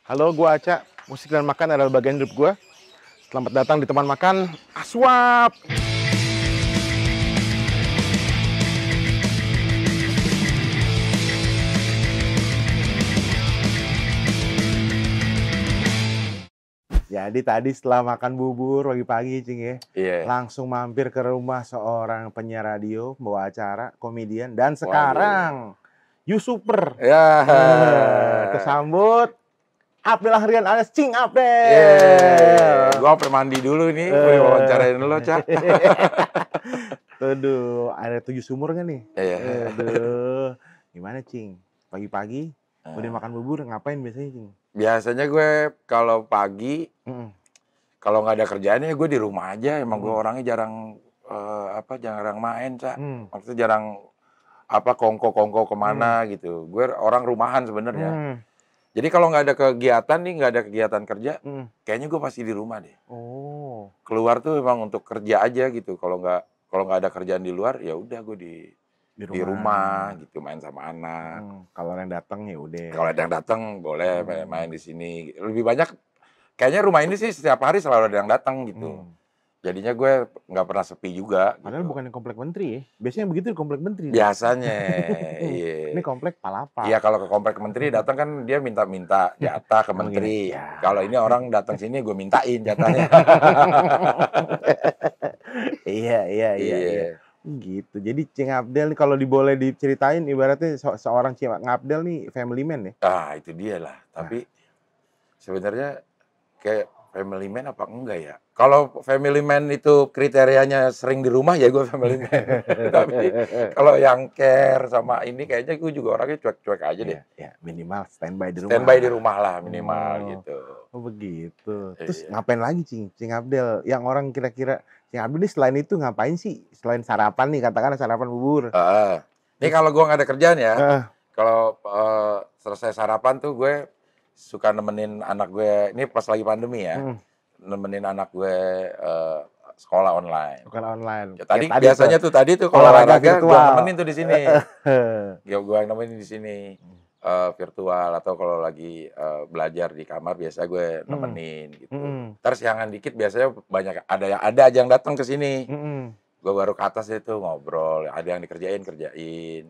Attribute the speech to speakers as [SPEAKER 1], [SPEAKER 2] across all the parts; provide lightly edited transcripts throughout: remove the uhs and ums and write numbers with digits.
[SPEAKER 1] Halo, gua Aca. Musik dan makan adalah bagian hidup gua. Selamat datang di teman makan Aswap. Jadi tadi setelah makan bubur pagi-pagi, Cing ya,
[SPEAKER 2] Iya.
[SPEAKER 1] langsung mampir ke rumah seorang penyiar radio, pembawa acara, komedian, dan
[SPEAKER 2] Waduh.
[SPEAKER 1] sekarang YouTuber.
[SPEAKER 2] Ya.
[SPEAKER 1] Kesambut Abdel Ahrian alias Cing Abdel.
[SPEAKER 2] Yeay. Gua sampai mandi dulu nih, mau wawancarain lo, Cak.
[SPEAKER 1] Aduh, ada 7 sumur kan nih?
[SPEAKER 2] Iya.
[SPEAKER 1] Aduh, gimana Cing? Pagi-pagi udah makan bubur, ngapain biasanya Cing?
[SPEAKER 2] Biasanya gue kalau pagi,
[SPEAKER 1] Mm-mm.
[SPEAKER 2] kalau nggak ada kerjaan ya gue di rumah aja. Emang gue orangnya jarang jarang main, Cak. Maksudnya jarang kongko kemana gitu. Gue orang rumahan sebenarnya. Jadi kalau nggak ada kegiatan nih, nggak ada kegiatan kerja, kayaknya gue pasti di rumah deh.
[SPEAKER 1] Oh,
[SPEAKER 2] Keluar tuh emang untuk kerja aja gitu. Kalau nggak ada kerjaan di luar, ya udah gue di rumah gitu, main sama anak.
[SPEAKER 1] kalau yang datang ya udah.
[SPEAKER 2] Kalau ada yang datang boleh main di sini. Lebih banyak kayaknya rumah ini sih setiap hari selalu ada yang datang gitu. Jadinya gue nggak pernah sepi juga.
[SPEAKER 1] Padahal
[SPEAKER 2] gitu.
[SPEAKER 1] bukan di komplek Menteri ya. Biasanya begitu di komplek Menteri.
[SPEAKER 2] Biasanya, iya.
[SPEAKER 1] Ini komplek Palapa.
[SPEAKER 2] Iya, kalau ke komplek menteri datang kan dia minta jatah ke menteri.
[SPEAKER 1] Ya.
[SPEAKER 2] Kalau ini orang datang sini gue mintain jatahnya.
[SPEAKER 1] Iya. Gitu. Jadi Cing Abdel nih kalau boleh diceritain ibaratnya seorang Cing Abdel nih family man ya.
[SPEAKER 2] Ah, itu dia lah. Tapi sebenarnya kayak family man apa enggak ya? Kalau family man itu kriterianya sering di rumah ya gue family man. Tapi kalau yang care sama ini kayaknya gue juga orangnya cuek-cuek aja deh.
[SPEAKER 1] Ya, minimal standby di rumah.
[SPEAKER 2] Standby di rumah lah minimal gitu.
[SPEAKER 1] Oh begitu. Terus ngapain lagi Cing Abdel? Yang orang kira-kira Cing Abdel ini selain itu ngapain sih? Selain sarapan nih, katakan sarapan bubur.
[SPEAKER 2] Ini kalau gue nggak ada kerjaan ya, kalau selesai sarapan tuh gue suka nemenin anak gue. Ini pas lagi pandemi ya, nemenin anak gue sekolah online.
[SPEAKER 1] Sekolah online.
[SPEAKER 2] Ya, biasanya tadi tuh kalau olahraga gue nemenin tuh di sini. Gue nemenin di sini. Virtual atau kalau lagi belajar di kamar biasa gue nemenin gitu. Ntar siangan dikit biasanya banyak ada aja yang datang ke sini. Gue baru ke atas itu ngobrol, ada yang kerjain.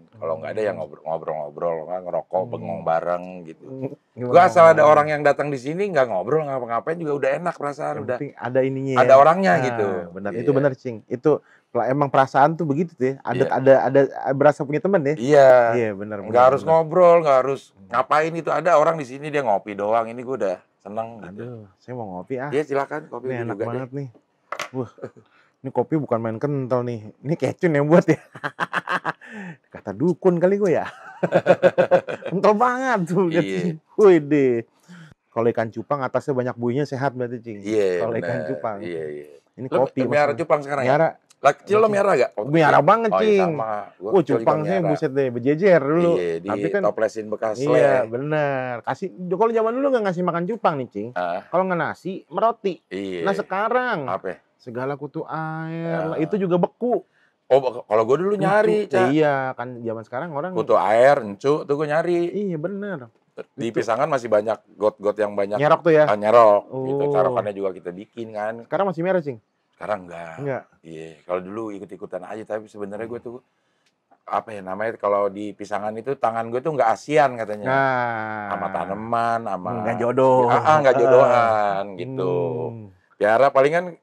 [SPEAKER 2] Kalau nggak ada yang ngobrol, nggak ngerokok, bengong bareng gitu. Gue asal ada orang yang datang di sini nggak ngobrol ngapa-ngapain juga udah enak perasaan.
[SPEAKER 1] Yang
[SPEAKER 2] udah
[SPEAKER 1] ada ininya.
[SPEAKER 2] Ada orangnya gitu.
[SPEAKER 1] Benar, itu benar Cing. Itu emang perasaan tuh begitu tuh ya. Ada berasa punya teman ya.
[SPEAKER 2] Iya.
[SPEAKER 1] Benar.
[SPEAKER 2] Nggak harus ngobrol, nggak harus ngapain itu. Ada orang di sini dia ngopi doang. Ini gue udah seneng.
[SPEAKER 1] Aduh, saya mau ngopi ah.
[SPEAKER 2] Iya silakan kopi
[SPEAKER 1] ini enak
[SPEAKER 2] juga
[SPEAKER 1] banget nih. Wah, ini kopi bukan main kental nih. Ini kecun yang buat ya. Kata dukun kali gue ya. Kental banget tuh.
[SPEAKER 2] Iya.
[SPEAKER 1] Wih deh. Kalau ikan cupang atasnya banyak buihnya sehat berarti Cing.
[SPEAKER 2] Iya.
[SPEAKER 1] Kalau ikan cupang.
[SPEAKER 2] Iya.
[SPEAKER 1] Ini kopi.
[SPEAKER 2] Miara cupang sekarang ya?
[SPEAKER 1] Miara.
[SPEAKER 2] Lah kecil lo miara gak?
[SPEAKER 1] Miara banget Cing.
[SPEAKER 2] Sama.
[SPEAKER 1] Cupang saya buset deh berjejer dulu.
[SPEAKER 2] Iya,
[SPEAKER 1] tapi kan
[SPEAKER 2] toplesin bekas
[SPEAKER 1] iya, bener. Kalau zaman dulu nggak ngasih makan cupang nih Cing. Kalau nggak nasi, meroti.
[SPEAKER 2] Iya.
[SPEAKER 1] Nah sekarang
[SPEAKER 2] apa?
[SPEAKER 1] segala kutu air, itu juga beku.
[SPEAKER 2] Oh, kalau gue dulu nyari, Cak.
[SPEAKER 1] Iya, kan zaman sekarang orang
[SPEAKER 2] kutu air, encu, tuh gue nyari.
[SPEAKER 1] Iya, bener.
[SPEAKER 2] Di Pisangan masih banyak got-got yang banyak.
[SPEAKER 1] Nyerok tuh ya?
[SPEAKER 2] Nyerok. Gitu, sarapannya juga kita bikin kan.
[SPEAKER 1] Sekarang masih merah, Cing?
[SPEAKER 2] Sekarang enggak. Iya, kalau dulu ikut-ikutan aja, tapi sebenarnya gue tuh namanya kalau di Pisangan itu tangan gue tuh nggak ASEAN katanya. Sama tanaman, sama
[SPEAKER 1] nggak jodoh.
[SPEAKER 2] Nggak jodohan gitu. Piara palingan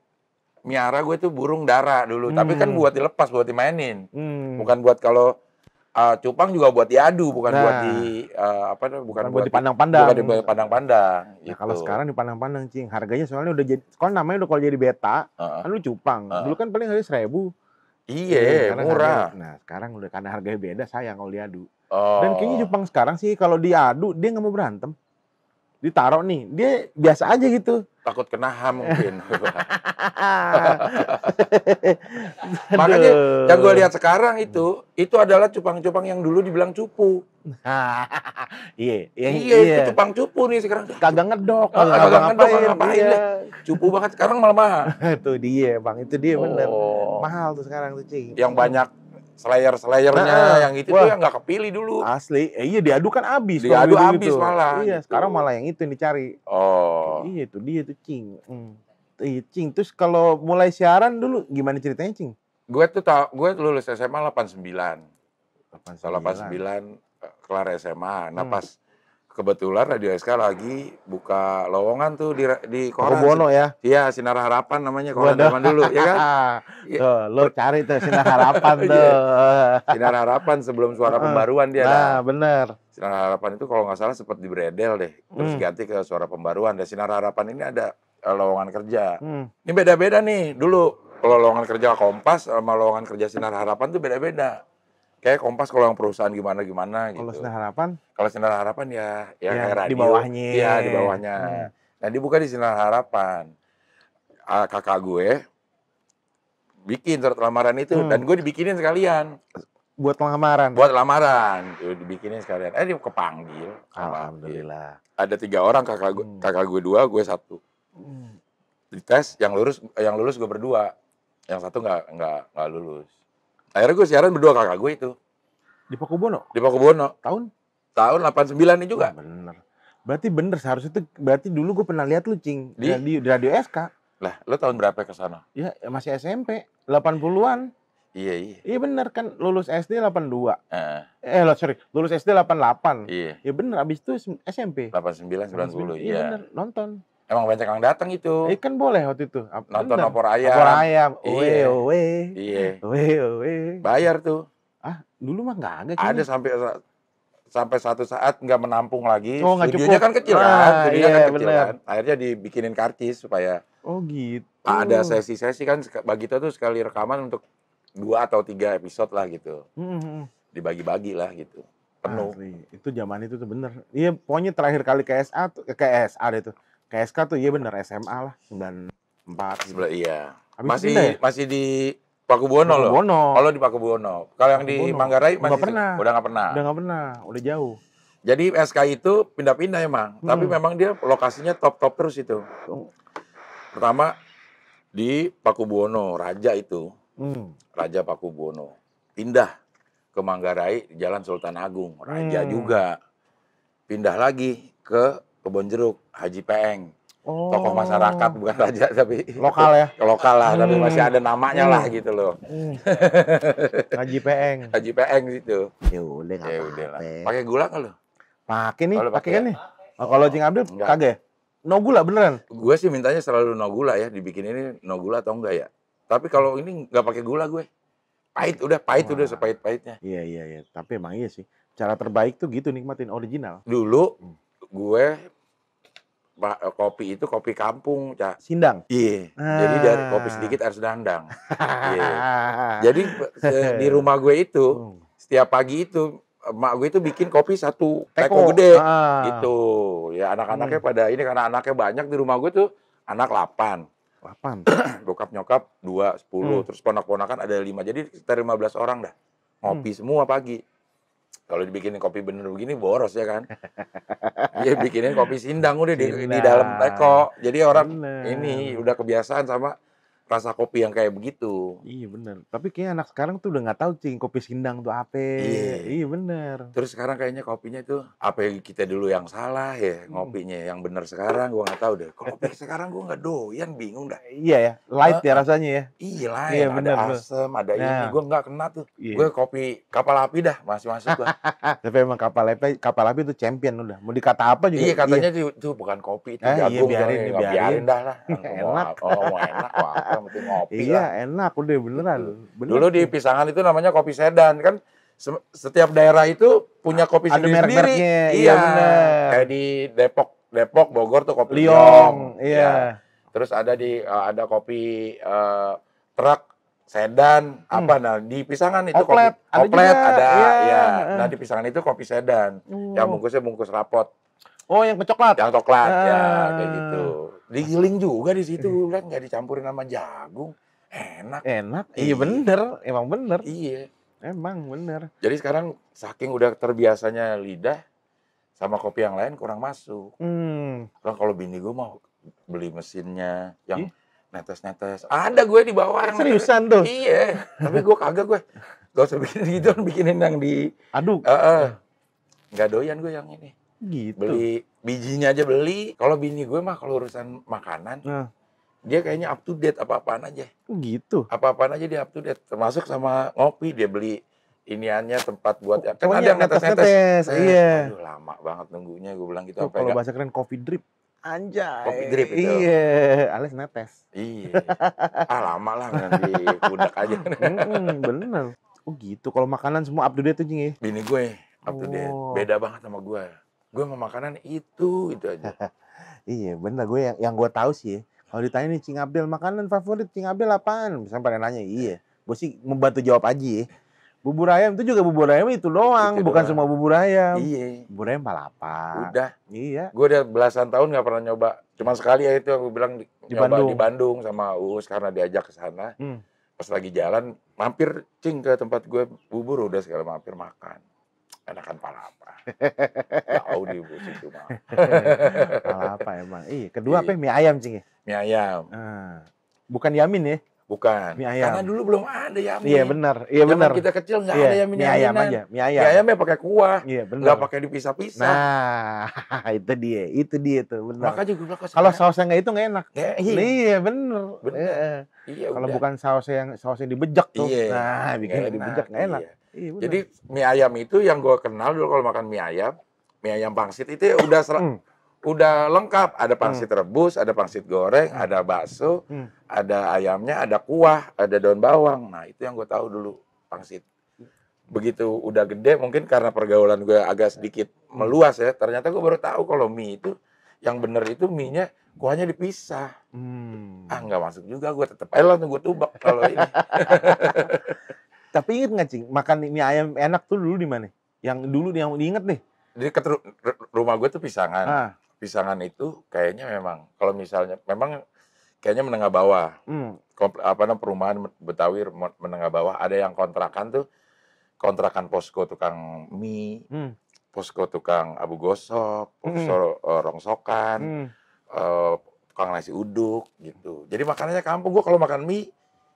[SPEAKER 2] miara gue tuh burung dara dulu, tapi kan buat dilepas, buat dimainin. Bukan buat kalau cupang juga buat diadu, bukan buat bukan buat
[SPEAKER 1] dipandang-pandang.
[SPEAKER 2] Bukan dipandang-pandang.
[SPEAKER 1] Gitu. Kalau sekarang dipandang-pandang, Cing. Harganya soalnya udah jadi, namanya udah kalau jadi beta, kan lu cupang. Dulu kan paling harganya 1.000.
[SPEAKER 2] Iya, murah.
[SPEAKER 1] Nah, sekarang udah karena harganya beda, sayang kalau diadu. Dan kayaknya cupang sekarang sih kalau diadu dia nggak mau berantem. Ditaruh nih, dia biasa aja gitu.
[SPEAKER 2] Takut kena HAM mungkin. Makanya yang gue lihat sekarang itu adalah cupang-cupang yang dulu dibilang cupu.
[SPEAKER 1] Iya,
[SPEAKER 2] itu cupang cupu nih sekarang.
[SPEAKER 1] Kagak ngedok,
[SPEAKER 2] kagak ngapain deh. Cupu banget sekarang malah mahal.
[SPEAKER 1] Itu dia, Bang. Itu dia bener. Mahal tuh sekarang tuh, Cing.
[SPEAKER 2] Yang banyak Slayer-slayernya yang itu tuh yang nggak kepilih dulu.
[SPEAKER 1] Asli, iya diadu kan abis.
[SPEAKER 2] Diadu abis malah.
[SPEAKER 1] Iya,
[SPEAKER 2] gitu.
[SPEAKER 1] sekarang malah yang itu yang dicari.
[SPEAKER 2] Oh.
[SPEAKER 1] Iya tuh dia tuh Cing. Iya Cing, terus kalau mulai siaran dulu gimana ceritanya Cing?
[SPEAKER 2] Gue lulus SMA 89. 89 kelar SMA. Nah pas kebetulan Radio SK lagi buka lowongan tuh di koran.
[SPEAKER 1] Bono ya?
[SPEAKER 2] Iya, Sinar Harapan namanya koran zaman dulu, ya kan?
[SPEAKER 1] Tuh, lo cari tuh Sinar Harapan tuh.
[SPEAKER 2] Sinar Harapan sebelum Suara Pembaruan dia.
[SPEAKER 1] Nah, bener.
[SPEAKER 2] Sinar Harapan itu kalau nggak salah sempat dibredel deh, terus ganti ke Suara Pembaruan. Dan Sinar Harapan ini ada lowongan kerja. Ini beda-beda nih. Dulu kalau lowongan kerja Kompas sama lowongan kerja Sinar Harapan tuh beda-beda. Kayak Kompas kalau yang perusahaan gimana gitu.
[SPEAKER 1] Kalau Sinar Harapan?
[SPEAKER 2] Kalau Sinar Harapan ya kayak radio.
[SPEAKER 1] Di bawahnya.
[SPEAKER 2] Iya, di bawahnya. Nah, dibuka di Sinar Harapan. Kakak gue bikin surat lamaran itu dan gue dibikinin sekalian.
[SPEAKER 1] Buat lamaran?
[SPEAKER 2] Buat lamaran. Dibikinin sekalian. Dia kepanggil.
[SPEAKER 1] Alhamdulillah.
[SPEAKER 2] Ada 3 orang kakak gue 2, gue 1. Dites, yang lulus gue berdua. Yang satu nggak lulus. Akhirnya gue siaran berdua kakak gue itu.
[SPEAKER 1] Di Pakubono?
[SPEAKER 2] Di Pakubono.
[SPEAKER 1] Tahun
[SPEAKER 2] 89 ini juga.
[SPEAKER 1] Bener. Berarti bener seharusnya itu. Berarti dulu gue pernah lihat lu Cing. Di Radio SK.
[SPEAKER 2] Lah, lu tahun berapa ke sana?
[SPEAKER 1] Ya masih SMP. 80-an.
[SPEAKER 2] Iya.
[SPEAKER 1] Iya bener kan. Lulus SD 82.
[SPEAKER 2] Sorry.
[SPEAKER 1] Lulus SD 88.
[SPEAKER 2] Iya.
[SPEAKER 1] Ya bener. Abis itu SMP.
[SPEAKER 2] 89, 90.
[SPEAKER 1] Iya bener. Nonton.
[SPEAKER 2] Emang banyak yang datang itu.
[SPEAKER 1] Kan boleh waktu itu.
[SPEAKER 2] Nonton opor ayam.
[SPEAKER 1] Opor ayam. Owe.
[SPEAKER 2] Iya.
[SPEAKER 1] Owe.
[SPEAKER 2] Bayar tuh.
[SPEAKER 1] Dulu mah nggak ada.
[SPEAKER 2] Ada sampai satu saat nggak menampung lagi.
[SPEAKER 1] Oh, nggak cukup.
[SPEAKER 2] Studionya kan kecil kan. Studionya kan kecil
[SPEAKER 1] bener.
[SPEAKER 2] kan. Akhirnya dibikinin karcis supaya.
[SPEAKER 1] Oh gitu.
[SPEAKER 2] Ada sesi-sesi kan. Bagi kita tuh sekali rekaman untuk 2 atau 3 episode lah gitu. Dibagi-bagi lah gitu. Penuh.
[SPEAKER 1] Itu zaman itu tuh bener. Iya pokoknya terakhir kali ke SA tuh. Ke SA deh tuh. KSK tuh iya bener SMA lah 94.
[SPEAKER 2] Iya.
[SPEAKER 1] Habis
[SPEAKER 2] masih di Pakubono loh. Kalau di Pakubono. Kalau yang di Manggarai masih udah nggak pernah.
[SPEAKER 1] Udah jauh.
[SPEAKER 2] Jadi SK itu pindah-pindah emang. Tapi memang dia lokasinya top terus itu. Pertama di Pakubono, Raja itu. Raja Pakubono. Pindah ke Manggarai Jalan Sultan Agung, Raja juga. Pindah lagi ke Kebonjeruk, Haji Peeng. Tokoh masyarakat, bukan raja tapi
[SPEAKER 1] lokal ya.
[SPEAKER 2] Lokal lah, tapi masih ada namanya lah gitu loh.
[SPEAKER 1] Haji Peeng.
[SPEAKER 2] Haji Peeng gitu.
[SPEAKER 1] Ya udah lah.
[SPEAKER 2] Pakai gula nggak lo?
[SPEAKER 1] Pakai nih, pakai kan nih. Kalau Cing Abdul kagak ya? No gula beneran?
[SPEAKER 2] Gue sih mintanya selalu no gula ya, dibikin ini no gula atau enggak ya. Tapi kalau ini nggak pakai gula gue. Pahit udah sepahit-pahitnya.
[SPEAKER 1] Iya. Tapi emang iya sih. Cara terbaik tuh gitu nikmatin original.
[SPEAKER 2] Dulu gue kopi itu kopi kampung, Cak.
[SPEAKER 1] Sindang?
[SPEAKER 2] Iya. Jadi dari kopi sedikit air sedandang. Iya. Jadi di rumah gue itu setiap pagi itu emak gue itu bikin kopi 1 teko gede gitu. Ya anak-anaknya pada ini karena anaknya banyak di rumah gue tuh anak 8. Bokap nyokap 2, 10, terus ponak-ponakan ada 5. Jadi sekitar 15 orang dah. Ngopi semua pagi. Kalau dibikinin kopi bener begini boros ya kan. Iya bikinin kopi sindang udah di dalam teko. Jadi orang ini udah kebiasaan sama rasa kopi yang kayak begitu.
[SPEAKER 1] Iya bener. Tapi kayaknya anak sekarang tuh udah nggak tahu Cing kopi sindang tuh apa. Iya bener.
[SPEAKER 2] Terus sekarang kayaknya kopinya tuh apa yang kita dulu yang salah ya ngopinya. Yang bener sekarang gua nggak tahu deh. Kopi sekarang gua nggak doyan, bingung dah.
[SPEAKER 1] Iya ya, light ya rasanya ya.
[SPEAKER 2] Iya light, iya, bener, ada asem, ada ini. Gua nggak kena tuh. Gue kopi kapal api dah masih masuk gua.
[SPEAKER 1] Tapi emang kapal api itu champion udah. Mau dikata apa juga.
[SPEAKER 2] Iya katanya itu bukan kopi itu jagung.
[SPEAKER 1] Iya,
[SPEAKER 2] biarin dah lah.
[SPEAKER 1] Enak.
[SPEAKER 2] Mau enak wah. Penting ngopi
[SPEAKER 1] lah. Iya enak udah beneran.
[SPEAKER 2] Dulu di Pisangan itu namanya kopi sedan kan setiap daerah itu punya kopi sendiri.
[SPEAKER 1] Iya bener.
[SPEAKER 2] Kayak di Depok Bogor tuh kopi
[SPEAKER 1] Liong. Iya.
[SPEAKER 2] Terus ada kopi truk sedan nah di Pisangan itu
[SPEAKER 1] oplet,
[SPEAKER 2] kopi ada ya. Nah di Pisangan itu kopi sedan yang bungkusnya bungkus rapot.
[SPEAKER 1] Oh yang coklat.
[SPEAKER 2] Yang coklat ya kayak gitu. Digiling juga di situ kan nggak dicampurin sama jagung. Enak.
[SPEAKER 1] Iya bener, emang bener.
[SPEAKER 2] Iya.
[SPEAKER 1] Emang bener.
[SPEAKER 2] Jadi sekarang saking udah terbiasanya lidah sama kopi yang lain kurang masuk. Kan kalau bini gue mau beli mesinnya yang netes-netes. Ada gue di bawah.
[SPEAKER 1] Seriusan tuh?
[SPEAKER 2] Iya. Tapi gue kagak gue. Gak usah bikinin gitu, bikinin yang di
[SPEAKER 1] aduk.
[SPEAKER 2] Nggak doyan gue yang ini.
[SPEAKER 1] Gitu.
[SPEAKER 2] Beli bijinya aja beli. Kalau bini gue mah kalau urusan makanan, dia kayaknya up to date apa-apaan aja.
[SPEAKER 1] Gitu.
[SPEAKER 2] Apa-apaan aja dia up to date. Termasuk sama ngopi, dia beli iniannya tempat buat kan
[SPEAKER 1] Oh,
[SPEAKER 2] ada yang
[SPEAKER 1] netes-netes. Iya.
[SPEAKER 2] Aduh, lama banget nunggunya, gue bilang gitu.
[SPEAKER 1] Kalau bahasa keren coffee drip. Anjay.
[SPEAKER 2] Coffee drip itu.
[SPEAKER 1] Iya, alias netes.
[SPEAKER 2] Iya. Lama lah nanti budak aja.
[SPEAKER 1] Bener. Oh gitu. Kalau makanan semua up to date tuh Cing ya?
[SPEAKER 2] Bini gue up to date. Beda banget sama gue. Gue mau makanan itu aja.
[SPEAKER 1] Iya, bener. Gue yang gue tahu sih ya. Kalau ditanya nih Cing Abdel, makanan favorit Cing Abdel apaan? Misalnya pada nanya, iya. Gue sih membantu jawab aja ya. Bubur ayam itu juga bubur ayam itu doang, bukan semua bubur ayam.
[SPEAKER 2] Iya.
[SPEAKER 1] Bubur ayam Palapa.
[SPEAKER 2] Udah.
[SPEAKER 1] Iya.
[SPEAKER 2] Gue udah belasan tahun nggak pernah nyoba. Cuma sekali ya itu aku bilang nyoba di Bandung sama Uus karena diajak ke sana. Pas lagi jalan, mampir Cing ke tempat gue bubur, udah segala mampir makan. Enakan Palapa. Jauh di bus itu mah.
[SPEAKER 1] Palapa emang. Iya. Kedua apa? Mie ayam Cing ya?
[SPEAKER 2] Mie ayam.
[SPEAKER 1] Bukan Yamin ya?
[SPEAKER 2] Bukan.
[SPEAKER 1] Mie ayam.
[SPEAKER 2] Karena dulu belum ada Yamin.
[SPEAKER 1] Iya benar. Iya benar.
[SPEAKER 2] Kita kecil nggak ada Yamin.
[SPEAKER 1] Mie ayam aja. Mie ayam.
[SPEAKER 2] Mie ayamnya pakai kuah.
[SPEAKER 1] Iya benar.
[SPEAKER 2] Nggak pakai dipisah-pisah.
[SPEAKER 1] Nah, itu dia tuh benar.
[SPEAKER 2] Makanya juga
[SPEAKER 1] kalau sausnya nggak itu nggak enak.
[SPEAKER 2] Iya
[SPEAKER 1] benar.
[SPEAKER 2] Iya.
[SPEAKER 1] Kalau bukan sausnya dibejek tuh.
[SPEAKER 2] Iya.
[SPEAKER 1] Nah, bikin dibejek nggak enak.
[SPEAKER 2] Iya, jadi mie ayam itu yang gue kenal dulu kalau makan mie ayam pangsit itu udah lengkap. Ada pangsit rebus, ada pangsit goreng, ada bakso, ada ayamnya, ada kuah, ada daun bawang. Nah itu yang gue tahu dulu pangsit. Begitu udah gede mungkin karena pergaulan gue agak sedikit meluas ya. Ternyata gue baru tahu kalau mie itu yang bener itu mie-nya kuahnya dipisah. Nggak masuk juga, gue tetap langsung gue tubak kalau ini.
[SPEAKER 1] Tapi inget nggak Cing, makan mie ayam enak tuh dulu di mana? Yang dulu yang diinget nih.
[SPEAKER 2] Di rumah gue tuh Pisangan. Pisangan itu kayaknya memang kalau misalnya memang kayaknya menengah bawah. Perumahan Betawi menengah bawah. Ada yang kontrakan tuh kontrakan posko tukang mie, posko tukang abu gosok, posko rongsokan, tukang nasi uduk gitu. Jadi makanannya kampung. Gue kalau makan mie